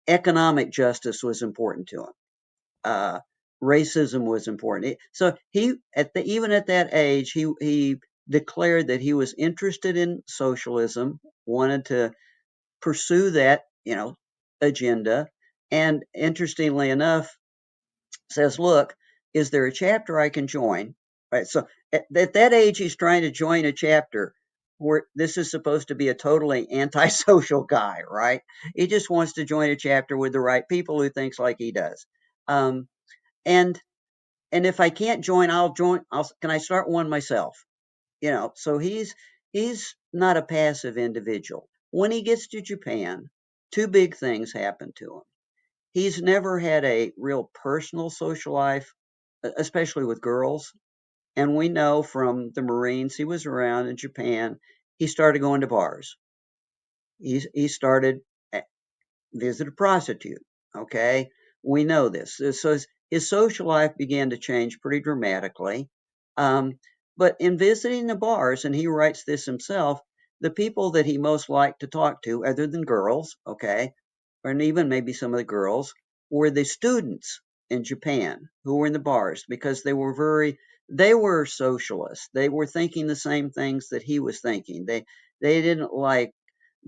economic justice was important to him. Racism was important. So even at that age, he declared that he was interested in socialism, wanted to pursue that agenda, and interestingly enough, says, look, is there a chapter I can join? Right. So at that age, he's trying to join a chapter where this is supposed to be a totally antisocial guy, right? He just wants to join a chapter with the right people who thinks like he does. Um, and and if I can't join, I'll join. Can I start one myself? So he's not a passive individual. When he gets to Japan, two big things happen to him. He's never had a real personal social life, especially with girls. And we know from the Marines he was around in Japan, he started going to bars. He started visit a prostitute. Okay, we know this. So his social life began to change pretty dramatically. But in visiting the bars, and he writes this himself, the people that he most liked to talk to, other than girls, okay, and even maybe some of the girls, were the students in Japan who were in the bars because they were socialists. They were thinking the same things that he was thinking. They didn't like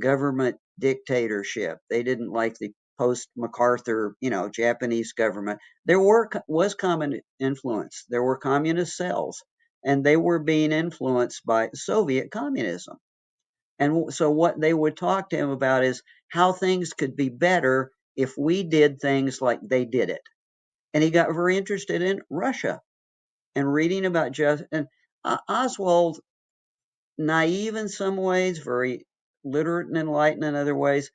government dictatorship. They didn't like the post MacArthur, Japanese government. There was common influence. There were communist cells, and they were being influenced by Soviet communism. And so what they would talk to him about is how things could be better if we did things like they did it. And he got very interested in Russia and reading about and Oswald, naive in some ways, very literate and enlightened in other ways,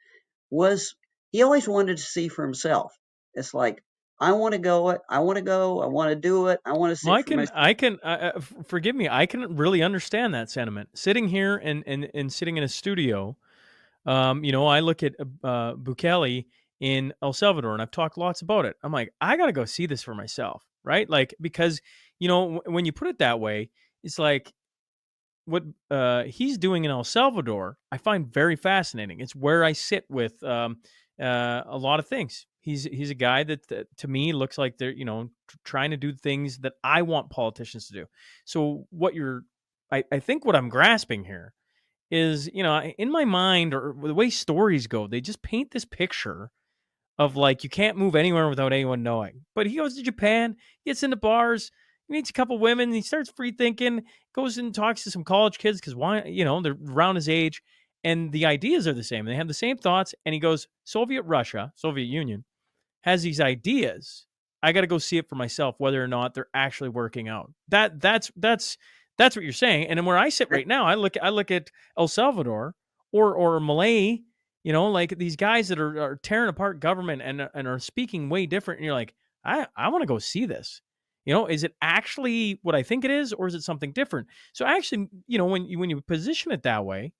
he always wanted to see for himself. It's like, I want to go, I want to do it, I want to see Well, for myself. forgive me, I can really understand that sentiment. Sitting here and sitting in a studio, I look at Bukele, in El Salvador, and I've talked lots about it. I'm like, I got to go see this for myself, right? Like, because, when you put it that way, it's like what he's doing in El Salvador, I find very fascinating. It's where I sit with a lot of things. He's a guy that to me looks like they're trying to do things that I want politicians to do. So I think what I'm grasping here is, in my mind, or the way stories go, they just paint this picture of like you can't move anywhere without anyone knowing. But he goes to Japan, gets into bars, he meets a couple women, he starts free thinking, goes and talks to some college kids because why, they're around his age, and the ideas are the same. They have the same thoughts, and he goes, Soviet Union has these ideas. I got to go see it for myself, whether or not they're actually working out. That's what you're saying. And then where I sit right now, I look at El Salvador or Malay, like these guys that are tearing apart government and are speaking way different. And you're like, I want to go see this. Is it actually what I think it is, or is it something different? So actually, when you position it that way,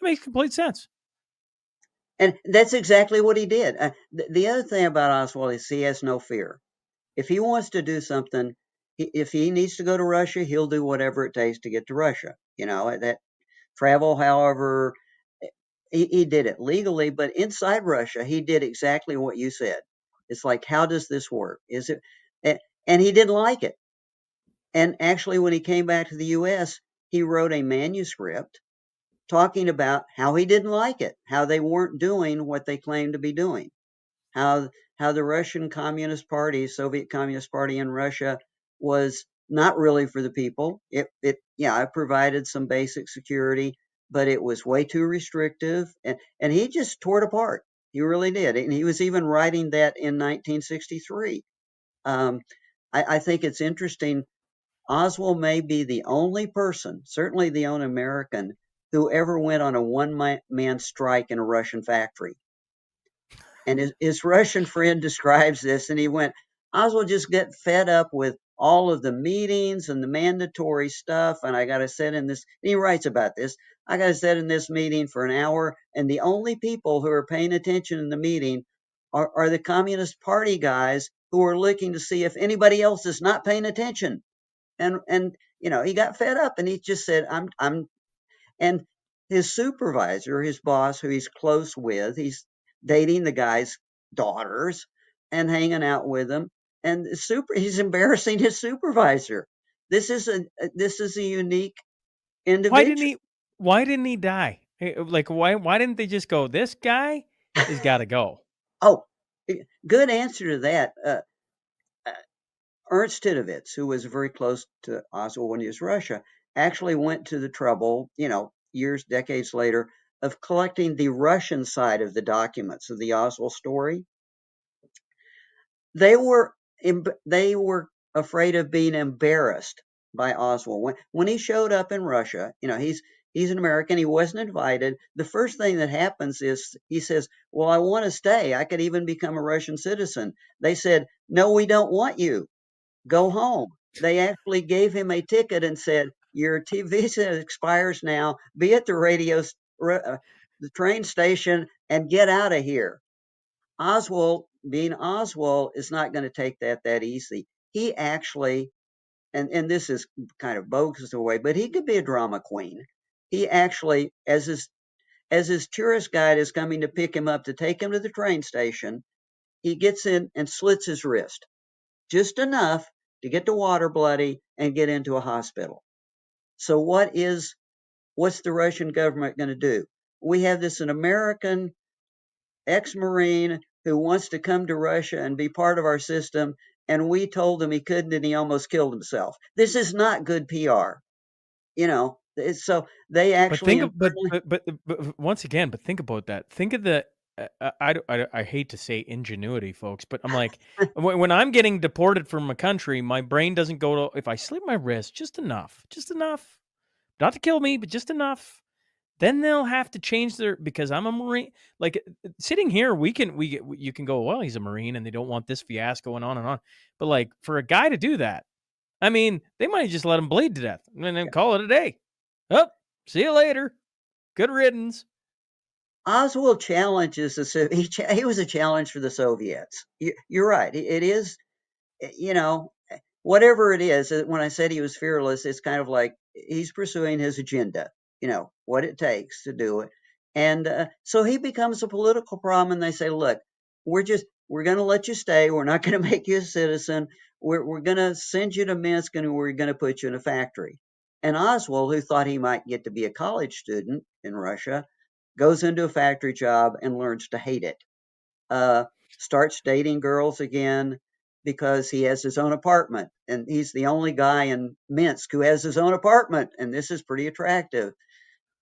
it makes complete sense. And that's exactly what he did. The other thing about Oswald is he has no fear. If he wants to do something, if he needs to go to Russia, he'll do whatever it takes to get to Russia. That travel, however, he did it legally, but inside Russia, he did exactly what you said. It's like, how does this work? Is it? And he didn't like it. And actually, when he came back to the U.S., he wrote a manuscript talking about how he didn't like it, how they weren't doing what they claimed to be doing, how the Russian Communist Party, Soviet Communist Party in Russia, was not really for the people. It provided some basic security, but it was way too restrictive, and he just tore it apart. He really did, and he was even writing that in 1963. I think it's interesting. Oswald may be the only person, certainly the only American, who ever went on a one-man strike in a Russian factory. And his Russian friend describes this, and he went, Oswald just get fed up with all of the meetings and the mandatory stuff, and I got to sit in this, and he writes about this, I got to sit in this meeting for an hour, and the only people who are paying attention in the meeting are the Communist Party guys who are looking to see if anybody else is not paying attention. And he got fed up, and he just said, I'm and his supervisor, his boss, who he's close with, he's dating the guy's daughters and hanging out with them, and he's embarrassing his supervisor. This is a unique individual. Why didn't he die? Like, why didn't they just go, this guy has got to go? Oh, good answer to that. Ernst Titovitz, who was very close to Oswald when he was in Russia, actually went to the trouble, decades later, of collecting the Russian side of the documents of the Oswald story. They were afraid of being embarrassed by Oswald when he showed up in Russia. He's an American. He wasn't invited. The first thing that happens is he says, "Well, I want to stay. I could even become a Russian citizen." They said, "No, we don't want you. Go home." They actually gave him a ticket and said, "Your visa expires now. Be at the train station and get out of here." Oswald, being Oswald, is not going to take that easy. He actually, and this is kind of bogus in a way, but he could be a drama queen. He actually, as his tourist guide is coming to pick him up to take him to the train station, he gets in and slits his wrist, just enough to get the water bloody and get into a hospital. So what's the Russian government going to do? We have an American ex-Marine who wants to come to Russia and be part of our system, and we told him he couldn't, and he almost killed himself. This is not good PR. So they actually. But once again, think about that. Think of the. I hate to say ingenuity, folks, but I'm like, when I'm getting deported from a country, my brain doesn't go to, if I slit my wrist just enough, not to kill me, but just enough, then they'll have to change because I'm a Marine. Like sitting here, you can go, well, he's a Marine and they don't want this fiasco and on and on. But like for a guy to do that, I mean, they might just let him bleed to death and then call it a day. Oh, see you later. Good riddance. Oswald challenges he was a challenge for the Soviets. You're right. It is, you know, whatever it is. When I said he was fearless, it's kind of like he's pursuing his agenda. What it takes to do it, and so he becomes a political problem. And they say, look, we're going to let you stay. We're not going to make you a citizen. We're going to send you to Minsk, and we're going to put you in a factory. And Oswald, who thought he might get to be a college student in Russia, goes into a factory job and learns to hate it. Uh, Starts dating girls again because he has his own apartment, and he's the only guy in Minsk who has his own apartment, and this is pretty attractive.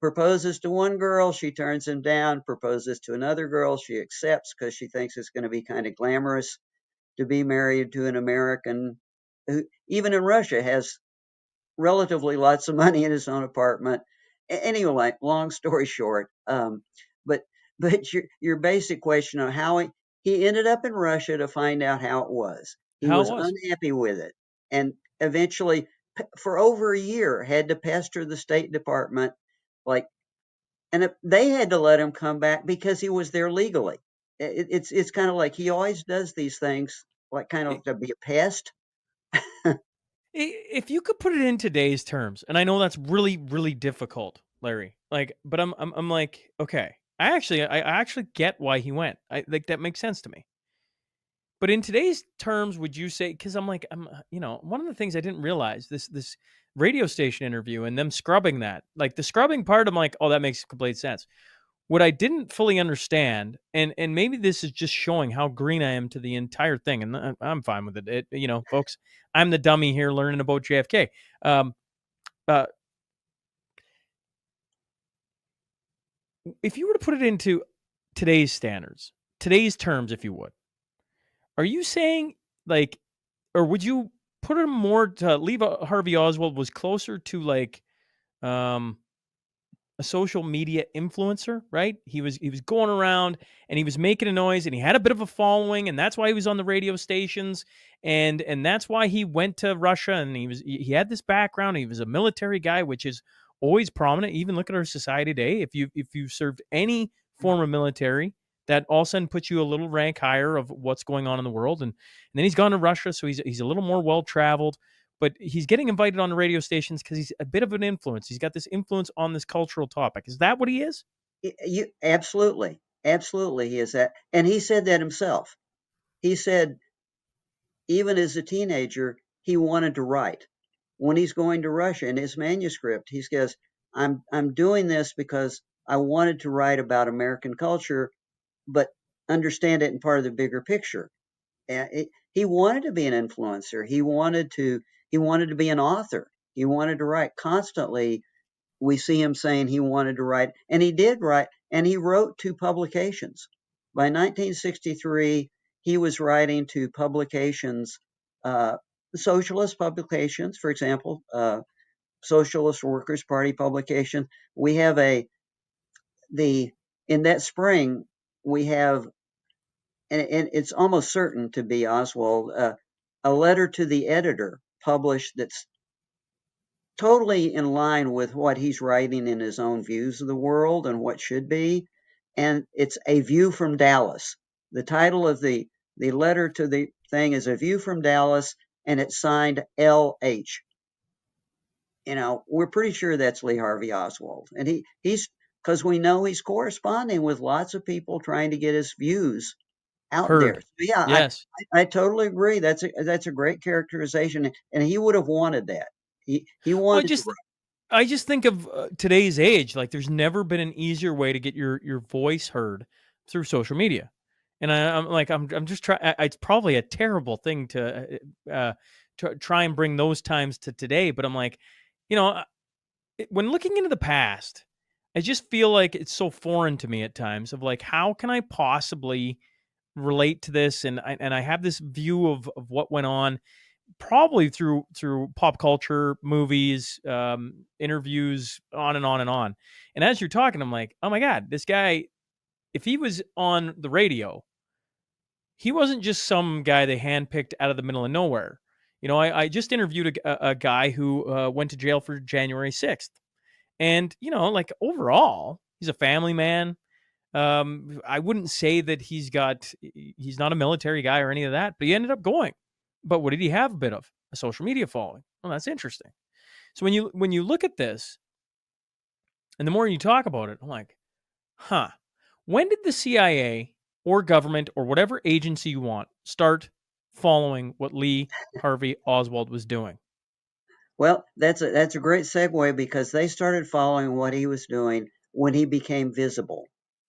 Proposes to one girl, she turns him down. Proposes to another girl, she accepts because she thinks it's going to be kind of glamorous to be married to an American who, even in Russia, has relatively lots of money in his own apartment. Anyway, long story short, but your basic question on how he ended up in Russia to find out how it was. He How it was was. unhappy with it, and eventually, for over a year, had to pester the State Department, like, and they had to let him come back because he was there legally. It's kind of like he always does these things, like kind of to be a pest. If you could put it in today's terms, and I know that's really, really difficult, Larry. Like, but I'm like, okay, I actually get why he went. I like that makes sense to me. But in today's terms, would you say? Because one of the things I didn't realize this radio station interview and them scrubbing that, like the scrubbing part, I'm like, oh, that makes complete sense. What I didn't fully understand, and maybe this is just showing how green I am to the entire thing, and I'm fine with it. Folks, I'm the dummy here learning about JFK. Uh, if you were to put it into today's standards, today's terms, if you would, are you saying like, or would you put it more to Lee Harvey Oswald was closer to like, a social media influencer, right? He was going around and he was making a noise and he had a bit of a following, and that's why he was on the radio stations, and that's why he went to Russia, and he had this background. He was a military guy, which is always prominent. Even look at our society today. If you served any form of military, that all of a sudden puts you a little rank higher of what's going on in the world. And then he's gone to Russia, so he's a little more well traveled. But he's getting invited on the radio stations because he's a bit of an influence. He's got this influence on this cultural topic. Is that what he is? You absolutely, absolutely, he is that, and he said that himself. He said even as a teenager he wanted to write. When he's going to Russia, in his manuscript, he says, "I'm doing this because I wanted to write about American culture, but understand it in part of the bigger picture." He wanted to be an influencer. He wanted to be an author. He wanted to write constantly. We see him saying he wanted to write, and he did write, and he wrote to publications. By 1963, he was writing to publications, uh, socialist publications, for example, Socialist Workers' Party publication. We have the in that spring we have, and it's almost certain to be Oswald, a letter to the editor published that's totally in line with what he's writing in his own views of the world and what should be. And it's A View from Dallas. The title of the letter to the thing is A View from Dallas, and it's signed L.H. We're pretty sure that's Lee Harvey Oswald. And he's, because we know he's corresponding with lots of people trying to get his views out there. Heard. So yeah, Yes. I totally agree. That's a great characterization, and he would have wanted that. He Well, wanted to. I just think of today's age. Like, there's never been an easier way to get your voice heard through social media. And I'm just trying. It's probably a terrible thing to try and bring those times to today. But I'm like, when looking into the past, I just feel like it's so foreign to me at times. Of like, how can I possibly relate to this? And I have this view of what went on, probably through pop culture, movies, interviews, on and on and on. And as you're talking, I'm like, oh my God, this guy, if he was on the radio, he wasn't just some guy they handpicked out of the middle of nowhere. I just interviewed a guy who went to jail for January 6th. And, like, overall, he's a family man. I wouldn't say that he's not a military guy or any of that, but he ended up going. But what did he have a bit of? A social media following. Well, that's interesting. So when you look at this, and the more you talk about it, I'm like, huh. When did the CIA or government or whatever agency you want start following what Lee Harvey Oswald was doing? Well, that's a great segue because they started following what he was doing when he became visible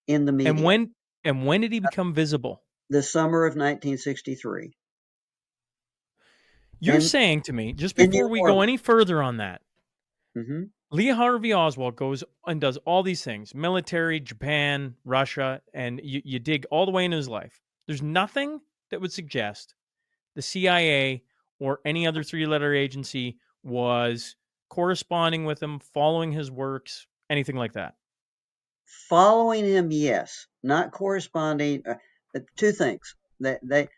in the And media. when did he become visible? The summer of 1963 You're in saying to me, just in New before we go Orleans. any further on that, Hmm. Lee Harvey Oswald goes and does all these things, military, Japan, Russia, and you dig all the way into his life. There's nothing that would suggest the CIA or any other three-letter agency was corresponding with him, following his works, anything like that. Following him, yes, not corresponding. Two things that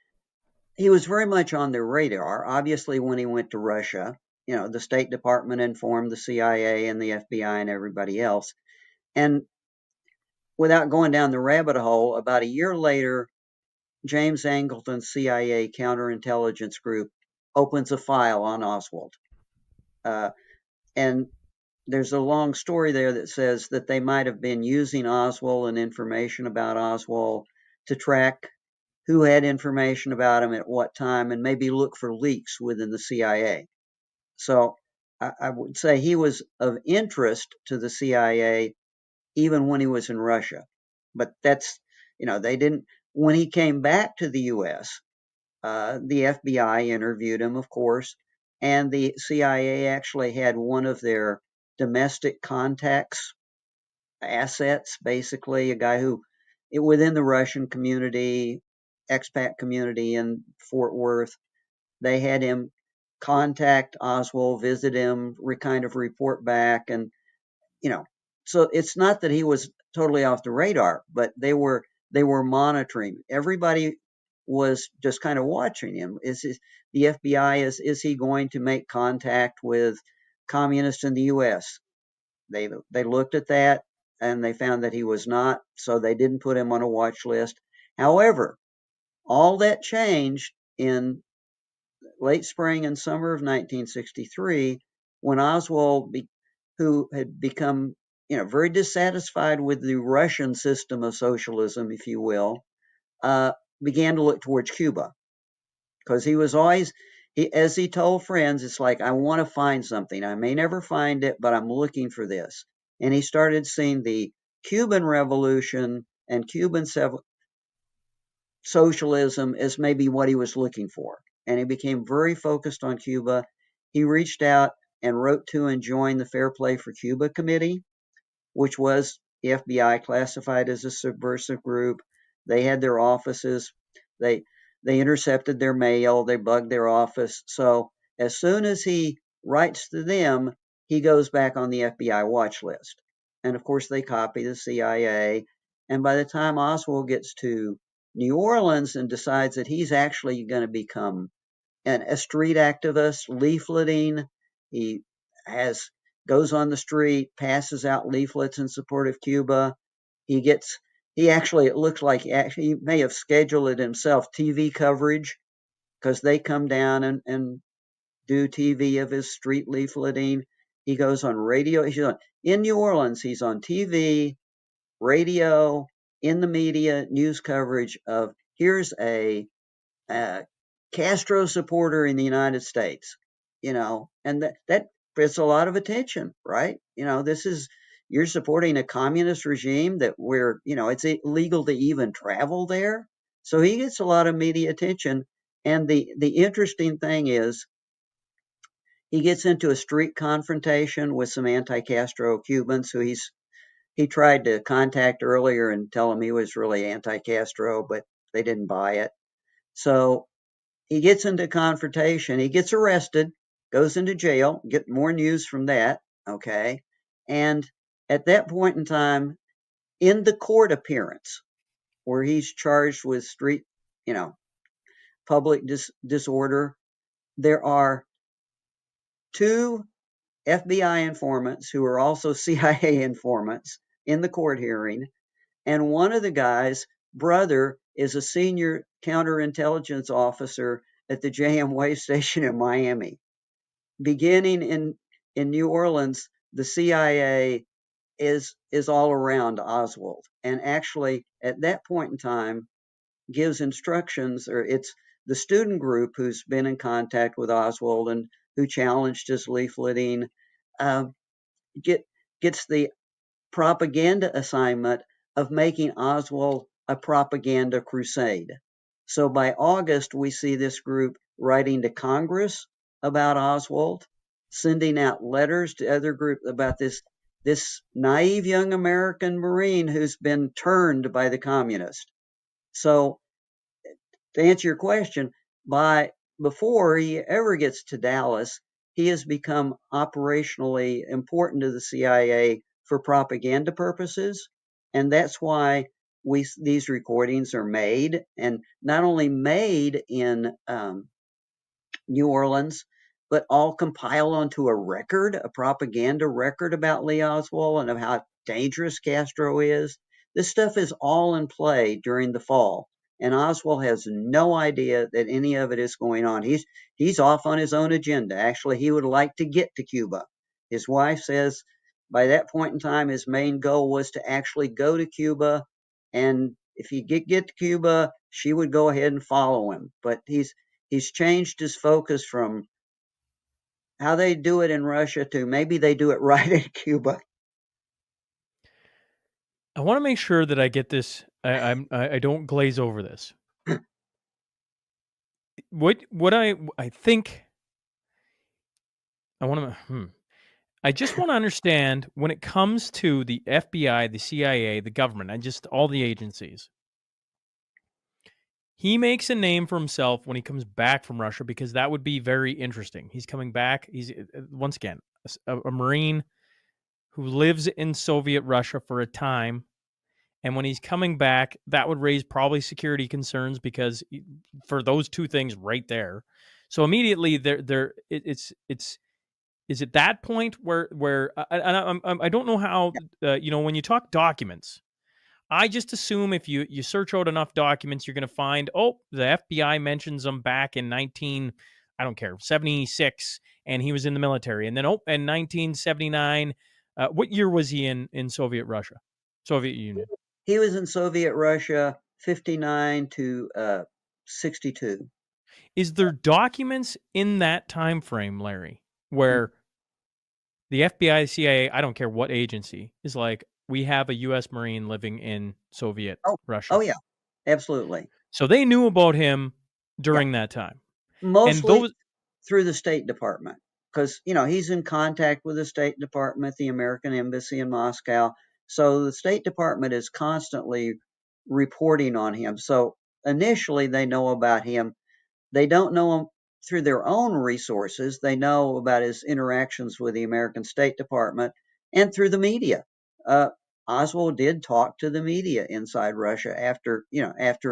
he was very much on their radar. Obviously, when he went to Russia, the State Department informed the CIA and the FBI and everybody else. And without going down the rabbit hole, about a year later, James Angleton's CIA counterintelligence group opens a file on Oswald. And there's a long story there that says that they might have been using Oswald and information about Oswald to track who had information about him at what time and maybe look for leaks within the CIA. So I would say he was of interest to the CIA even when he was in Russia. But that's, they didn't, when he came back to the US, the FBI interviewed him, of course, and the CIA actually had one of their domestic contacts assets, basically, a guy who, within the Russian community, expat community in Fort Worth, they had him contact Oswald, visit him, kind of report back, and you know, so it's not that he was totally off the radar, but they were monitoring. Everybody was just kind of watching him. The FBI is he going to make contact with communists in the U.S.? They looked at that and they found that he was not, so they didn't put him on a watch list. However, all that changed in late spring and summer of 1963 when Oswald, who had become very dissatisfied with the Russian system of socialism, if you will, began to look towards Cuba because he was always, as he told friends, it's like, I want to find something. I may never find it, but I'm looking for this. And he started seeing the Cuban Revolution and Cuban socialism as maybe what he was looking for. And he became very focused on Cuba. He reached out and wrote to and joined the Fair Play for Cuba Committee, which was the FBI classified as a subversive group. They had their offices. They they intercepted their mail. They bugged their office. So as soon as he writes to them, he goes back on the FBI watch list. And of course, they copy the CIA. And by the time Oswald gets to New Orleans and decides that he's actually going to become a street activist, leafleting, he has goes on the street, passes out leaflets in support of Cuba. He gets he actually it looks like he may have scheduled it himself, TV coverage, because they come down and do TV of his street leafleting. He goes on radio. In New Orleans. He's on TV, radio, in the media, news coverage of here's a Castro supporter in the United States, and that gets a lot of attention, right? You're supporting a communist regime that where, it's illegal to even travel there. So he gets a lot of media attention. And the interesting thing is he gets into a street confrontation with some anti-Castro Cubans who he tried to contact earlier and tell them he was really anti-Castro, but they didn't buy it. So he gets into confrontation. He gets arrested, goes into jail, get more news from that. Okay. And at that point in time, in the court appearance where he's charged with street, public disorder, there are two FBI informants who are also CIA informants in the court hearing. And one of the guys' brother is a senior counterintelligence officer at the JM Station in Miami. Beginning in New Orleans, the CIA is all around Oswald, and actually at that point in time gives instructions, or it's the student group who's been in contact with Oswald and who challenged his leafleting, uh, gets the propaganda assignment of making Oswald a propaganda crusade. So by August, we see this group writing to Congress about Oswald, sending out letters to other groups about this naive young American Marine who's been turned by the communists. So to answer your question, before he ever gets to Dallas, he has become operationally important to the CIA for propaganda purposes, and that's why these recordings are made, and not only made in New Orleans, but all compiled onto a record, a propaganda record about Lee Oswald and of how dangerous Castro is. This stuff is all in play during the fall, and Oswald has no idea that any of it is going on. He's off on his own agenda. Actually, he would like to get to Cuba. His wife says by that point in time, his main goal was to actually go to Cuba, and if he get to Cuba, she would go ahead and follow him. But he's changed his focus from how they do it in Russia to maybe they do it right in Cuba. I want to make sure that I get this. I don't glaze over this. What I think I want to. I just want to understand when it comes to the FBI, the CIA, the government, and just all the agencies. He makes a name for himself when he comes back from Russia because that would be very interesting. He's coming back. He's once again a Marine who lives in Soviet Russia for a time. And when he's coming back, that would raise probably security concerns because for those two things right there. So immediately it's is it that point where I don't know how when you talk documents, I just assume if you search out enough documents, you're going to find the FBI mentions them back in 76, and he was in the military, and then in 1979, what year was he in Soviet Russia, Soviet Union? He was in Soviet Russia 59 to 62. Is there documents in that time frame, Larry, where the FBI, the CIA, I don't care what agency, is like, we have a U.S. Marine living in Soviet Russia? Oh, yeah, absolutely. So they knew about him during that time. Mostly through the State Department, because, he's in contact with the State Department, the American Embassy in Moscow. So the State Department is constantly reporting on him. So initially they know about him. They don't know him through their own resources. They know about his interactions with the American State Department and through the media. Oswald did talk to the media inside Russia after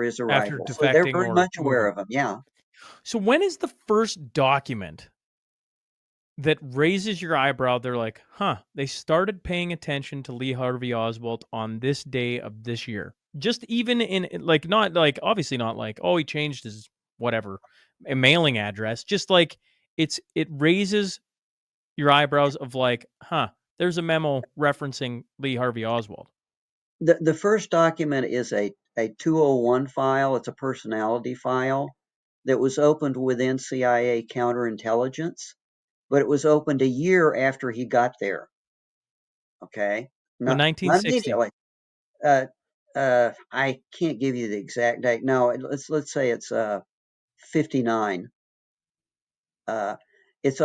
his arrival. So they're very much aware of him. Yeah. So when is the first document that raises your eyebrow? They're like, they started paying attention to Lee Harvey Oswald on this day of this year. Just even in not like, obviously not like, he changed his whatever a mailing address. Just like it raises your eyebrows of like, there's a memo referencing Lee Harvey Oswald. The first document is a 201 file. It's a personality file that was opened within CIA counterintelligence, but it was opened a year after he got there. Okay, not 1960. Not immediately. I can't give you the exact date. No, let's say it's 59. It's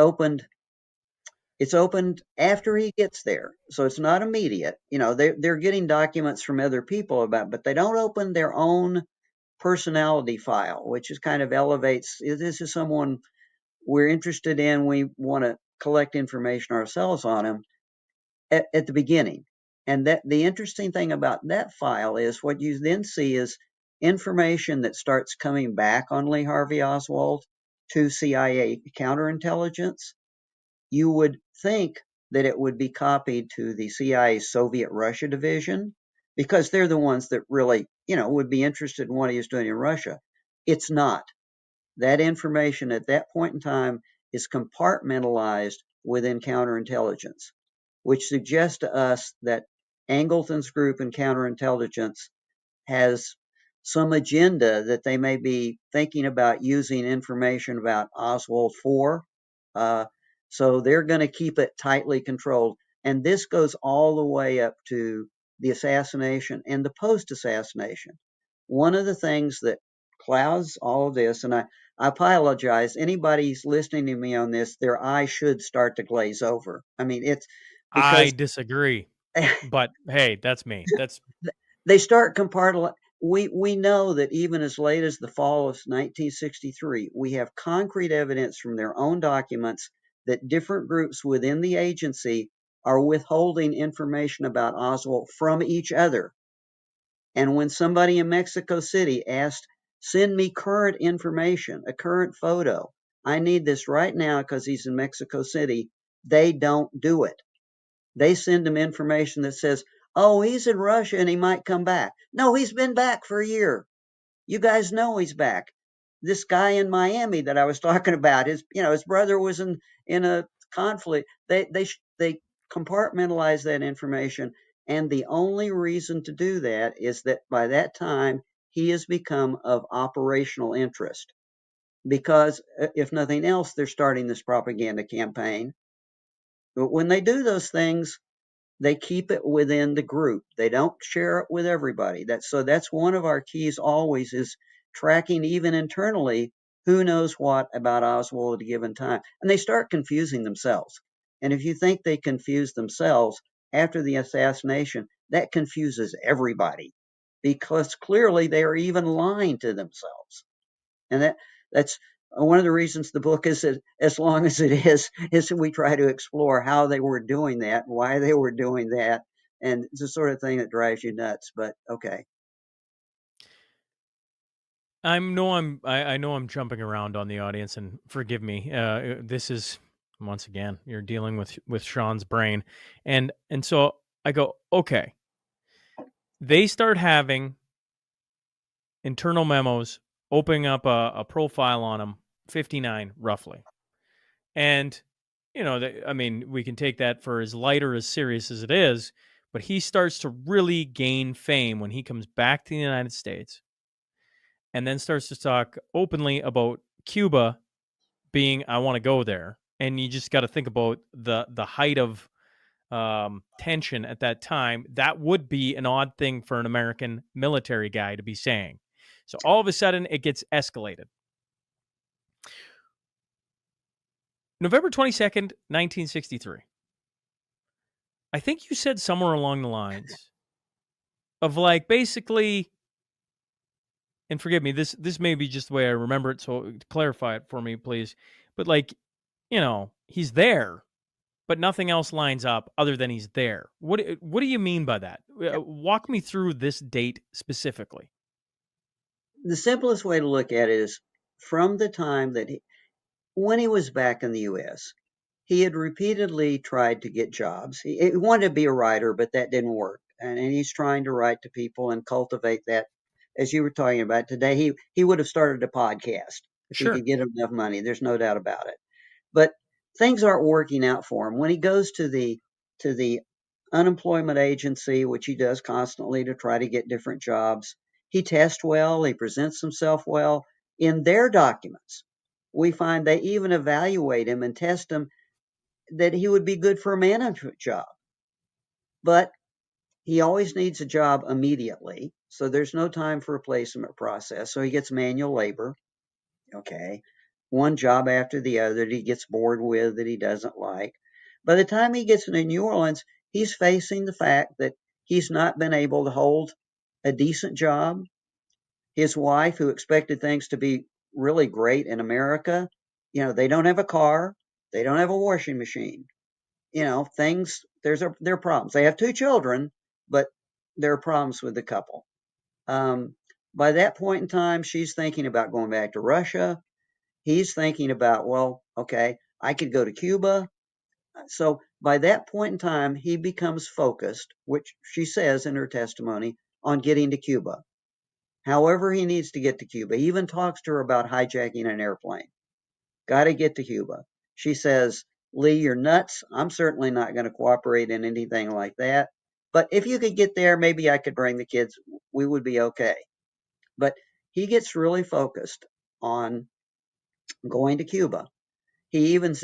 opened after he gets there, so it's not immediate. They're getting documents from other people but they don't open their own personality file, which is kind of elevates. This is someone we're interested in. We want to collect information ourselves on him at the beginning. And that the interesting thing about that file is what you then see is information that starts coming back on Lee Harvey Oswald to CIA counterintelligence. You would think that it would be copied to the CIA Soviet Russia division, because they're the ones that really, would be interested in what he was doing in Russia. It's not. That information at that point in time is compartmentalized within counterintelligence, which suggests to us that Angleton's group in counterintelligence has some agenda that they may be thinking about using information about Oswald for. Uh, so they're going to keep it tightly controlled. And this goes all the way up to the assassination and the post assassination. One of the things that clouds all of this, and I apologize, anybody's listening to me on this, their eyes should start to glaze over. I mean, it's I because disagree, but hey, that's me. That's they start compartmentalizing. We know that even as late as the fall of 1963, we have concrete evidence from their own documents that different groups within the agency are withholding information about Oswald from each other. And when somebody in Mexico City asked, send me current information, a current photo, I need this right now because he's in Mexico City, they don't do it. They send them information that says, oh, he's in Russia and he might come back. No, he's been back for a year. You guys know he's back. This guy in Miami that I was talking about, his brother was in a conflict. They compartmentalize that information, and the only reason to do that is that by that time he has become of operational interest. Because if nothing else, they're starting this propaganda campaign. But when they do those things, they keep it within the group. They don't share it with everybody. That's one of our keys always is tracking even internally who knows what about Oswald at a given time. And they start confusing themselves. And if you think they confuse themselves after the assassination, that confuses everybody because clearly they are even lying to themselves. And that's one of the reasons the book is as long as it is we try to explore how they were doing that, why they were doing that, and it's the sort of thing that drives you nuts. But okay. I know I'm jumping around on the audience, and forgive me. This is once again you're dealing with Shaun's brain, and so I go, okay. They start having internal memos, opening up a profile on him, 59 roughly, and I mean, we can take that for as light or as serious as it is, but he starts to really gain fame when he comes back to the United States and then starts to talk openly about Cuba being, I want to go there. And you just got to think about the height of tension at that time. That would be an odd thing for an American military guy to be saying. So all of a sudden, it gets escalated. November 22nd, 1963. I think you said somewhere along the lines of like basically, and forgive me, this may be just the way I remember it, so clarify it for me, please. But like, he's there, but nothing else lines up other than he's there. What do you mean by that? Walk me through this date specifically. The simplest way to look at it is from the time that when he was back in the U.S., he had repeatedly tried to get jobs. He wanted to be a writer, but that didn't work. And he's trying to write to people and cultivate that. As you were talking about today, he would have started a podcast if he Sure. could get enough money. There's no doubt about it. But things aren't working out for him. When he goes to the unemployment agency, which he does constantly to try to get different jobs, he tests well, he presents himself well. In their documents, we find they even evaluate him and test him that he would be good for a management job. But he always needs a job immediately, so there's no time for a placement process. So he gets manual labor. Okay. One job after the other that he gets bored with, that he doesn't like. By the time he gets into New Orleans, he's facing the fact that he's not been able to hold a decent job. His wife, who expected things to be really great in America, they don't have a car, they don't have a washing machine. There are problems. They have two children, but there are problems with the couple. By that point in time, she's thinking about going back to Russia. He's thinking about, well, okay, I could go to Cuba. So By that point in time, he becomes focused, which she says in her testimony, on getting to Cuba. However he needs to get to Cuba. He even talks to her about hijacking an airplane. Got to get to Cuba. She says, Lee, you're nuts. I'm certainly not going to cooperate in anything like that. But if you could get there, maybe I could bring the kids. We would be okay. But he gets really focused on going to Cuba. He even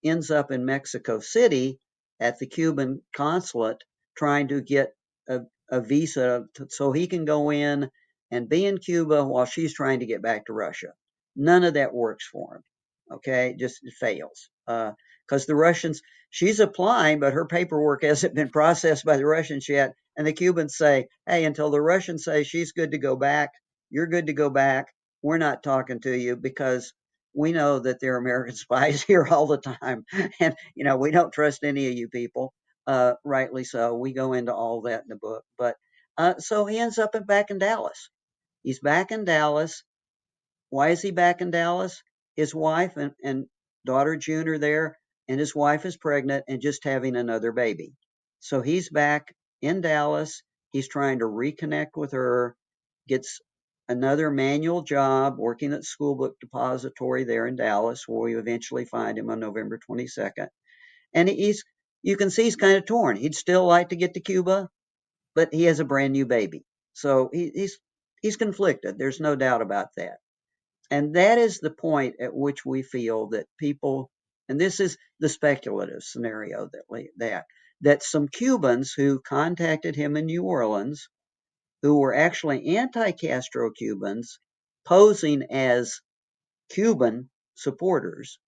ends up in Mexico City at the Cuban consulate trying to get a visa so he can go in and be in Cuba while she's trying to get back to Russia. None of that works for him. Okay, just it fails. Because the Russians, she's applying, but her paperwork hasn't been processed by the Russians yet. And the Cubans say, hey, until the Russians say she's good to go back, you're good to go back, we're not talking to you because we know that there are American spies here all the time. And, we don't trust any of you people. Rightly so. We go into all that in the book. But so he ends up back in Dallas. He's back in Dallas. Why is he back in Dallas? His wife and daughter June are there, and his wife is pregnant and just having another baby. So he's back in Dallas. He's trying to reconnect with her, gets another manual job working at the school book depository there in Dallas, where we eventually find him on November 22nd. And you can see he's kind of torn. He'd still like to get to Cuba, but he has a brand new baby. So he's conflicted. There's no doubt about that. And that is the point at which we feel that people, and this is the speculative scenario that some Cubans who contacted him in New Orleans, who were actually anti-Castro Cubans, posing as Cuban supporters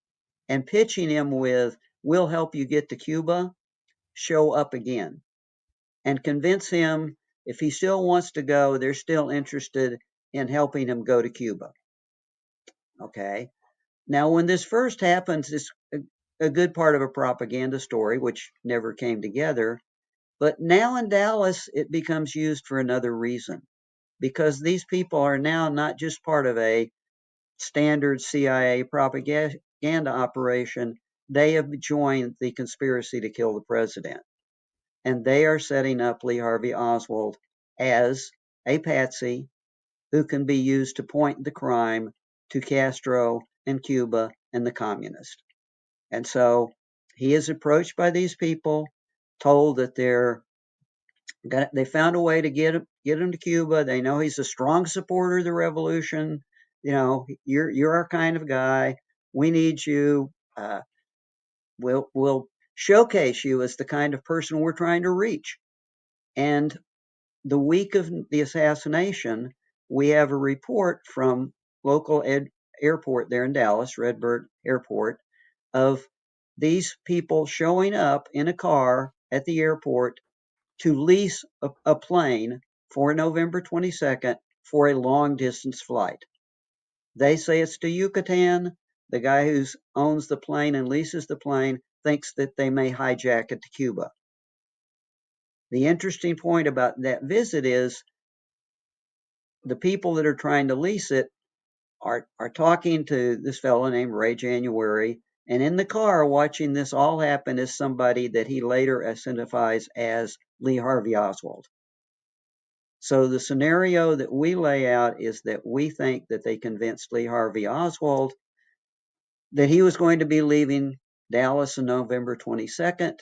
and pitching him with, we'll help you get to Cuba, show up again and convince him if he still wants to go, they're still interested in helping him go to Cuba. Okay. Now, when this first happens, it's a good part of a propaganda story, which never came together. But now in Dallas, it becomes used for another reason, because these people are now not just part of a standard CIA propaganda operation. They have joined the conspiracy to kill the president. And they are setting up Lee Harvey Oswald as a patsy who can be used to point the crime to Castro and Cuba and the communists. And so he is approached by these people, told that they found a way to get him to Cuba. They know he's a strong supporter of the revolution. You're our kind of guy. We need you. We'll showcase you as the kind of person we're trying to reach. And the week of the assassination, we have a report from local airport there in Dallas, Redbird Airport, of these people showing up in a car at the airport to lease a plane for November 22nd for a long distance flight. They say it's to Yucatan. The guy who owns the plane and leases the plane thinks that they may hijack it to Cuba. The interesting point about that visit is the people that are trying to lease it are talking to this fellow named Ray January, and in the car watching this all happen is somebody that he later identifies as Lee Harvey Oswald. So the scenario that we lay out is that we think that they convinced Lee Harvey Oswald that he was going to be leaving Dallas on November 22nd,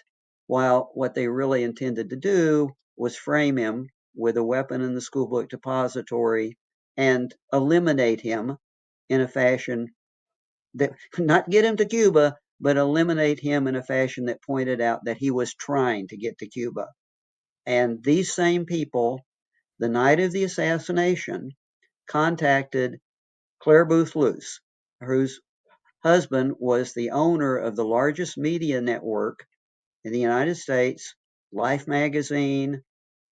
while what they really intended to do was frame him with a weapon in the school book depository and eliminate him in a fashion that, not get him to Cuba, but eliminate him in a fashion that pointed out that he was trying to get to Cuba. And these same people, the night of the assassination, contacted Claire Booth Luce, whose husband was the owner of the largest media network in the United States, Life magazine,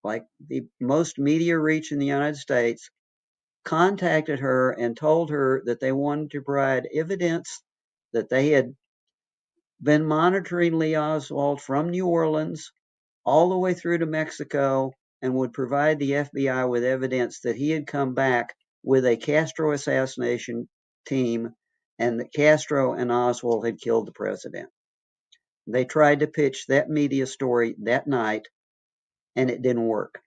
like the most media reach in the United States, contacted her and told her that they wanted to provide evidence that they had been monitoring Lee Oswald from New Orleans all the way through to Mexico and would provide the FBI with evidence that he had come back with a Castro assassination team and that Castro and Oswald had killed the president. They tried to pitch that media story that night, and it didn't work.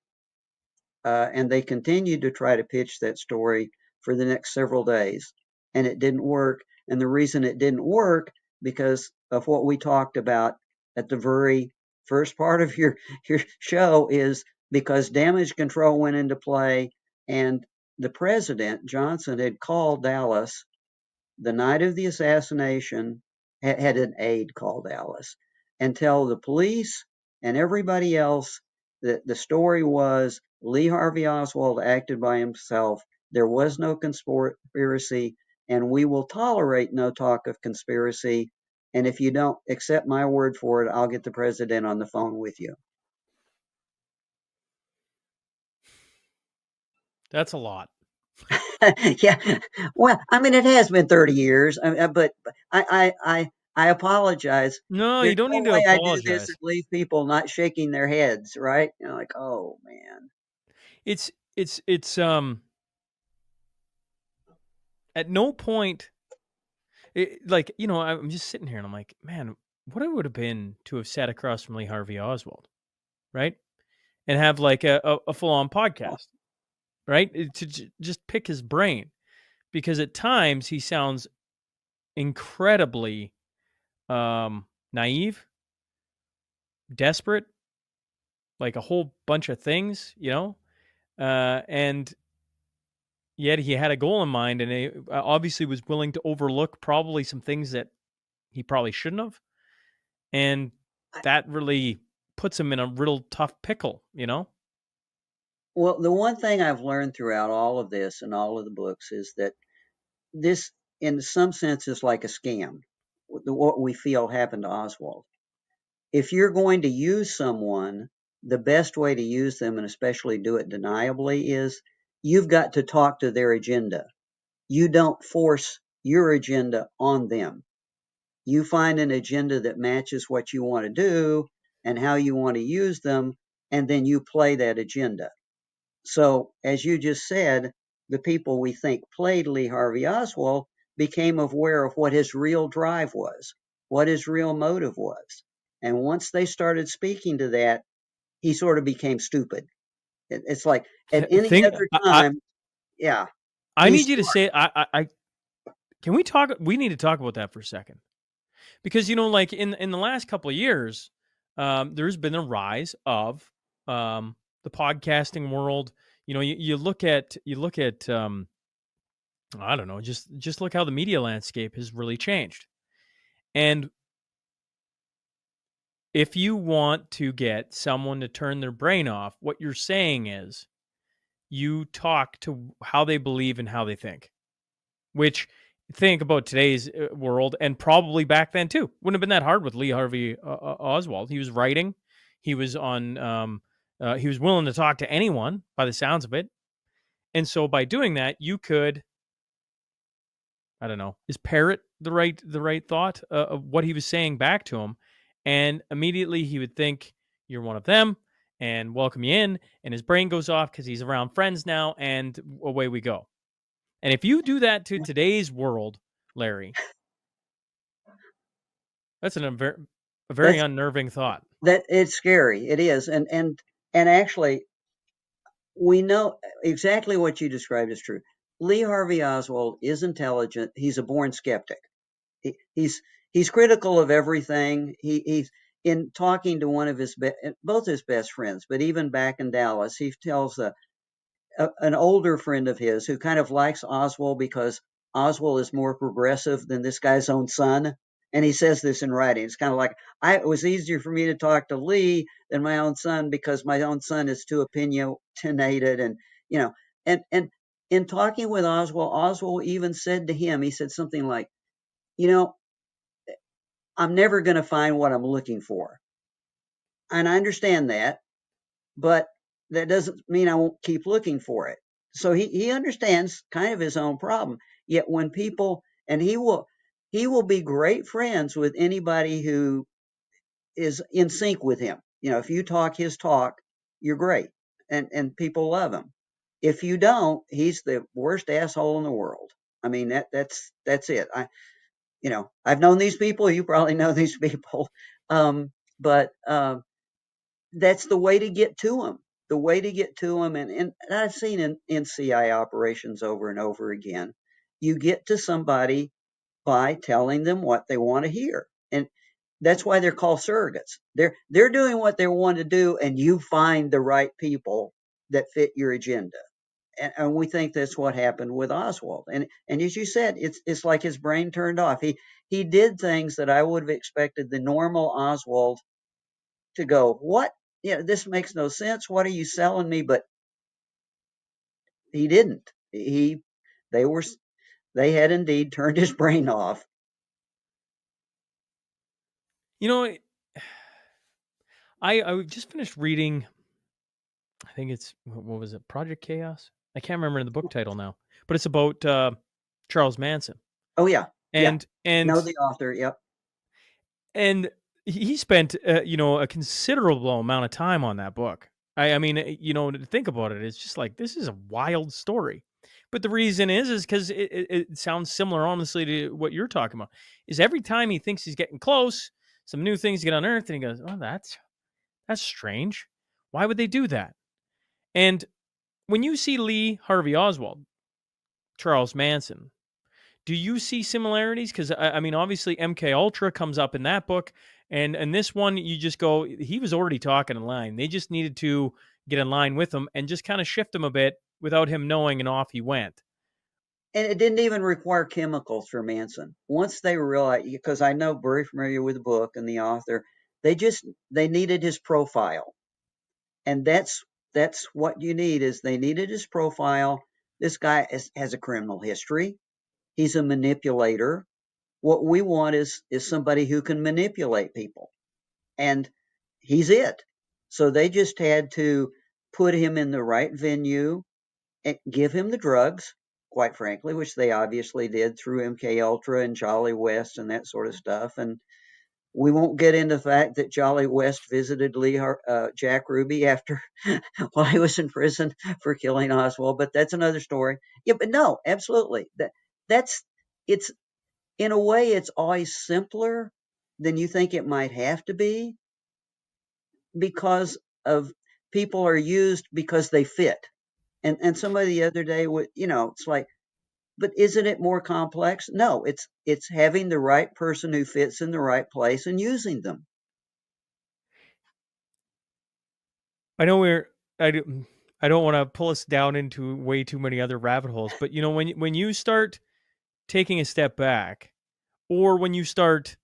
And they continued to try to pitch that story for the next several days, and it didn't work. And the reason it didn't work, because of what we talked about at the very first part of your show, is because damage control went into play, and the president, Johnson, had called Dallas the night of the assassination, had an aide call Dallas and tell the police and everybody else that the story was Lee Harvey Oswald acted by himself. There was no conspiracy, and we will tolerate no talk of conspiracy. And if you don't accept my word for it, I'll get the president on the phone with you. That's a lot. Yeah. Well, I mean, it has been 30 years, but I apologize. No, you There's don't no need to way I do this apologize. and leave people not shaking their heads, right? Like, oh man. It's at no point, like, I'm just sitting here and I'm like, man, what it would have been to have sat across from Lee Harvey Oswald, right? And have like a full on podcast, right? Just pick his brain, because at times he sounds incredibly naive, desperate, like a whole bunch of things, and yet he had a goal in mind, and he obviously was willing to overlook probably some things that he probably shouldn't have, and that really puts him in a real tough pickle, Well, the one thing I've learned throughout all of this and all of the books is that this, in some sense, is like a scam. What we feel happened to Oswald. If you're going to use someone, the best way to use them, and especially do it deniably, is you've got to talk to their agenda. You don't force your agenda on them. You find an agenda that matches what you want to do and how you want to use them, and then you play that agenda. So, as you just said, the people we think played Lee Harvey Oswald became aware of what his real drive was, what his real motive was. And once they started speaking to that, he sort of became stupid. It's like at any thing. other I time, yeah, I he's need you to say. I can we talk? We need to talk about that for a second, because like in the last couple of years, there's been a rise of the podcasting world. You look at I don't know, just look how the media landscape has really changed. And if you want to get someone to turn their brain off, what you're saying is you talk to how they believe and how they think, which, think about today's world, and probably back then too. Wouldn't have been that hard with Lee Harvey Oswald. He was writing. He was on. He was willing to talk to anyone, by the sounds of it. And so by doing that, you could, I don't know, is parrot the right thought of what he was saying back to him, and immediately he would think you're one of them and welcome you in, and his brain goes off because he's around friends now, and away we go. And if you do that to today's world, Larry, that's a very that's unnerving thought. that it's scary. It is, and actually, we know exactly what you described is true. Lee Harvey Oswald is intelligent. He's a born skeptic. He, he's critical of everything. He's in talking to one of his both his best friends, but even back in Dallas, he tells an older friend of his who kind of likes Oswald because Oswald is more progressive than this guy's own son. And he says this in writing. It's kind of like, it was easier for me to talk to Lee than my own son because my own son is too opinionated. And, and in talking with Oswald even said to him, he said something like, you know, I'm never going to find what I'm looking for. And I understand that, but that doesn't mean I won't keep looking for it. So he understands kind of his own problem. Yet when people, and he will be great friends with anybody who is in sync with him. If you talk his talk, you're great, and people love him. If you don't, he's the worst asshole in the world. I mean that's it. I've known these people. You probably know these people. But that's the way to get to them. The way to get to them, and I've seen in CIA operations over and over again, you get to somebody by telling them what they want to hear. And that's why they're called surrogates. They're doing what they want to do, and you find the right people that fit your agenda. And we think that's what happened with Oswald. And as you said, it's like his brain turned off. He did things that I would have expected the normal Oswald to go, what? Yeah, this makes no sense. What are you selling me? But he didn't. They were they had indeed turned his brain off. You know, I just finished reading, I think it's, what was it, Project Chaos? I can't remember the book title now, but it's about Charles Manson. Oh yeah, yeah. And Know the author. Yep. And he spent, a considerable amount of time on that book. I mean, to think about it, it's just like, this is a wild story. But the reason is because it sounds similar, honestly, to what you're talking about. Is every time he thinks he's getting close, some new things get unearthed, and he goes, "Oh, that's strange. Why would they do that?" And when you see Lee Harvey Oswald, Charles Manson, do you see similarities? Because I mean, obviously, MK Ultra comes up in that book, and this one, you just go, he was already talking in line. They just needed to get in line with him and just kind of shift him a bit without him knowing, and off he went. And it didn't even require chemicals for Manson. Once they realized, because I know very familiar with the book and the author, they needed his profile, and that's what you need. Is they needed his profile. This guy has a criminal history. He's a manipulator. What we want is somebody who can manipulate people, and he's it. So they just had to put him in the right venue and give him the drugs, quite frankly, which they obviously did through MK Ultra and Jolly West and that sort of stuff. And we won't get into the fact that Jolly West visited Jack Ruby after while he was in prison for killing Oswald, but that's another story. Yeah, but no, absolutely. That's it's in a way it's always simpler than you think it might have to be, because of people are used because they fit. And somebody the other day would, it's like, but isn't it more complex? No, it's having the right person who fits in the right place and using them. I know I don't want to pull us down into way too many other rabbit holes, but when you start taking a step back, or when you start,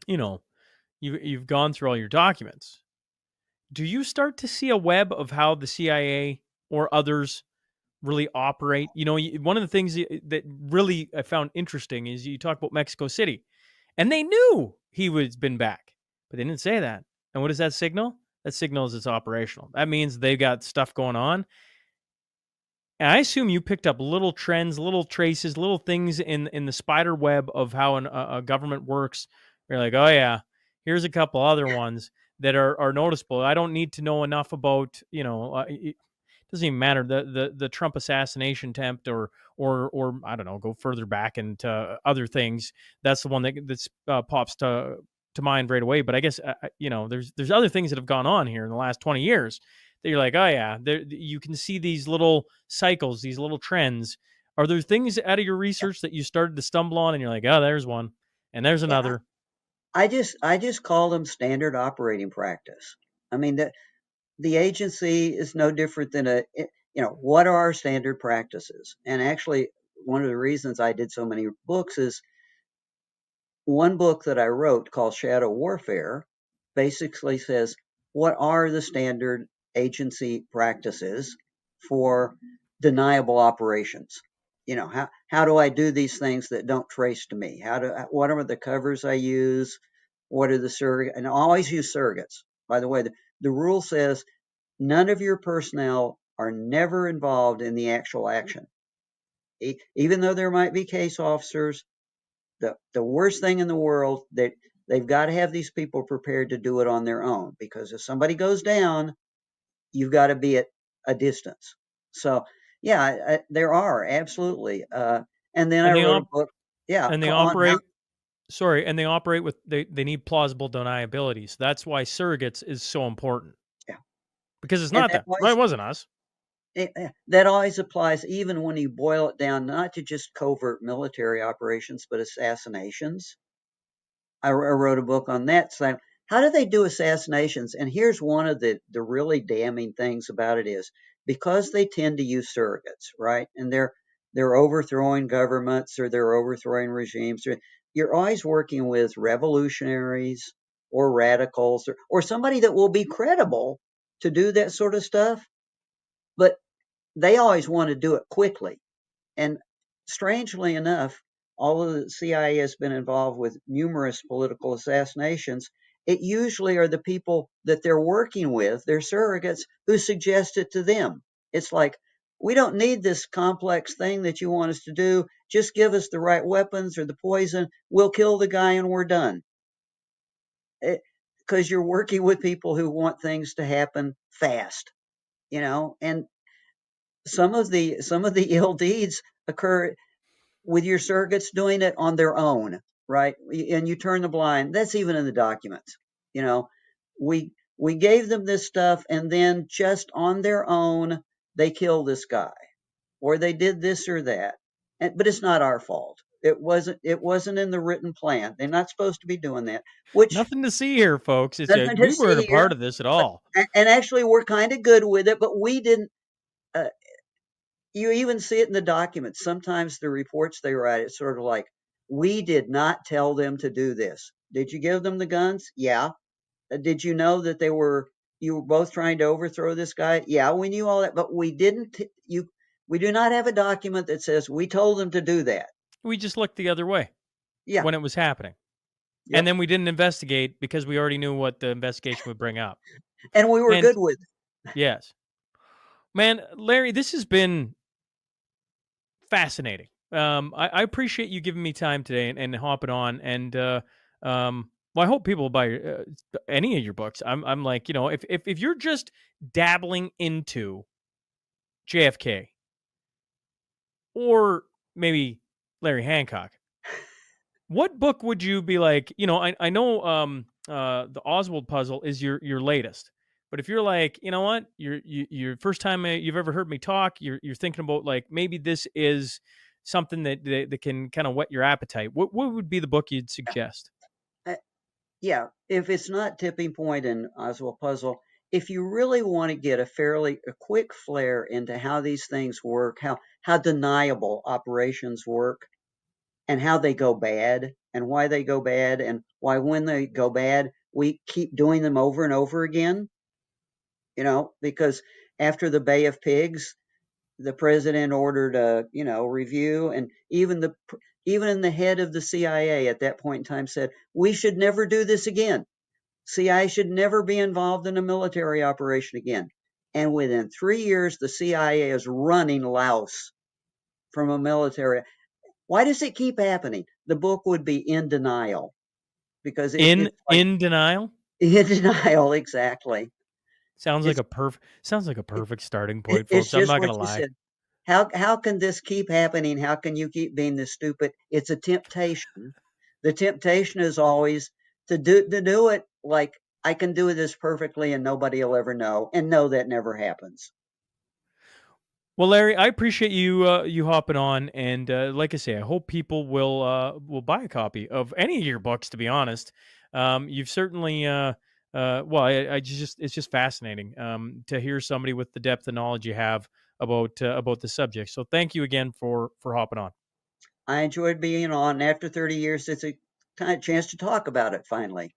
you've gone through all your documents, do you start to see a web of how the CIA or others really operate? One of the things that really I found interesting is you talk about Mexico City, and they knew he was been back, but they didn't say that. And what does that signal? That signals it's operational. That means they've got stuff going on. And I assume you picked up little trends, little traces, little things in the spider web of how a government works. You're like, oh yeah, here's a couple other ones that are noticeable. I don't need to know enough about, it doesn't even matter, the Trump assassination attempt, or I don't know, go further back into other things. That's the one that pops to mind right away. But I guess there's other things that have gone on here in the last 20 years that you're like, oh yeah, you can see these little cycles, these little trends. Are there things out of your research that you started to stumble on, and you're like, oh, there's one, and there's another? I just call them standard operating practice. I mean, the agency is no different than what are our standard practices? And actually, one of the reasons I did so many books is one book that I wrote called Shadow Warfare basically says, what are the standard agency practices for deniable operations? How do I do these things that don't trace to me? What are the covers I use? What are the surrogates? And I always use surrogates. By the way, the rule says none of your personnel are never involved in the actual action. Even though there might be case officers, the worst thing in the world, that they've got to have these people prepared to do it on their own, because if somebody goes down, you've got to be at a distance. So yeah, there are absolutely. And then I wrote a book. Yeah, and they operate. Sorry, and they operate with they need plausible deniability. So that's why surrogates is so important Yeah. because it's And not them. Well, it wasn't us. that always applies even when you boil it down, not to just covert military operations, but assassinations. I wrote a book on that saying, how do they do assassinations? And here's one of the really damning things about it is because they tend to use surrogates, right? And they're overthrowing governments or they're overthrowing regimes. You're always working with revolutionaries or radicals or somebody that will be credible to do that sort of stuff. But they always want to do it quickly. And strangely enough, although the CIA has been involved with numerous political assassinations, it usually are the people that they're working with, their surrogates, who suggest it to them. It's like, we don't need this complex thing that you want us to do. Just give us the right weapons or the poison. We'll kill the guy and we're done. Because you're working with people who want things to happen fast, and some of the ill deeds occur with your surrogates doing it on their own, right? And you turn the blind. That's even in the documents. You know, we gave them this stuff, and then just on their own, they kill this guy, or they did this or that. But it's not our fault. It wasn't in the written plan. They're not supposed to be doing that. Which Nothing to see here, folks. doesn't We just weren't a see part here, of this at but all. and actually we're kind of good with it, but we didn't. Uh, you even see it in the documents. Sometimes the reports they write, it's sort of like, we did not tell them to do this. Did you give them the guns? Yeah. Did you know that you were both trying to overthrow this guy? Yeah, we knew all that, but we didn't. We do not have a document that says we told them to do that. We just looked the other way Yeah. when it was happening. Yep. And then we didn't investigate because we already knew what the investigation would bring up. And we were And good with it. yes. Man, Larry, this has been fascinating. I appreciate you giving me time today and hopping on. And well, I hope people buy any of your books. I'm like, if you're just dabbling into JFK or maybe Larry Hancock, what book would you be like? I know the Oswald Puzzle is your latest. But if you're like, you know what, your first time you've ever heard me talk, you're thinking about like maybe this is something that can kind of whet your appetite. What would be the book you'd suggest? Yeah, if it's not Tipping Point and Oswald Puzzle, if you really want to get a quick flare into how these things work, how deniable operations work, and how they go bad, and why they go bad, and why when they go bad, we keep doing them over and over again, because after the Bay of Pigs, the president ordered a review, and even the head of the CIA at that point in time said, we should never do this again. CIA should never be involved in a military operation again. And within 3 years, the CIA is running Laos from a military. Why does it keep happening? The book would be in denial, because In it's like denial. in denial, exactly. Sounds like It's a perfect starting it, point, it's folks. I'm just not what gonna you lie. said. How can this keep happening? How can you keep being this stupid? It's a temptation. The temptation is always to do it like, I can do this perfectly and nobody will ever know. And no, that never happens. Well, Larry, I appreciate you hopping on, and like I say, I hope people will buy a copy of any of your books. To be honest, you've certainly well, I just it's just fascinating to hear somebody with the depth of knowledge you have about the subject. So, thank you again for hopping on. I enjoyed being on. After 30 years, it's a kind of chance to talk about it finally.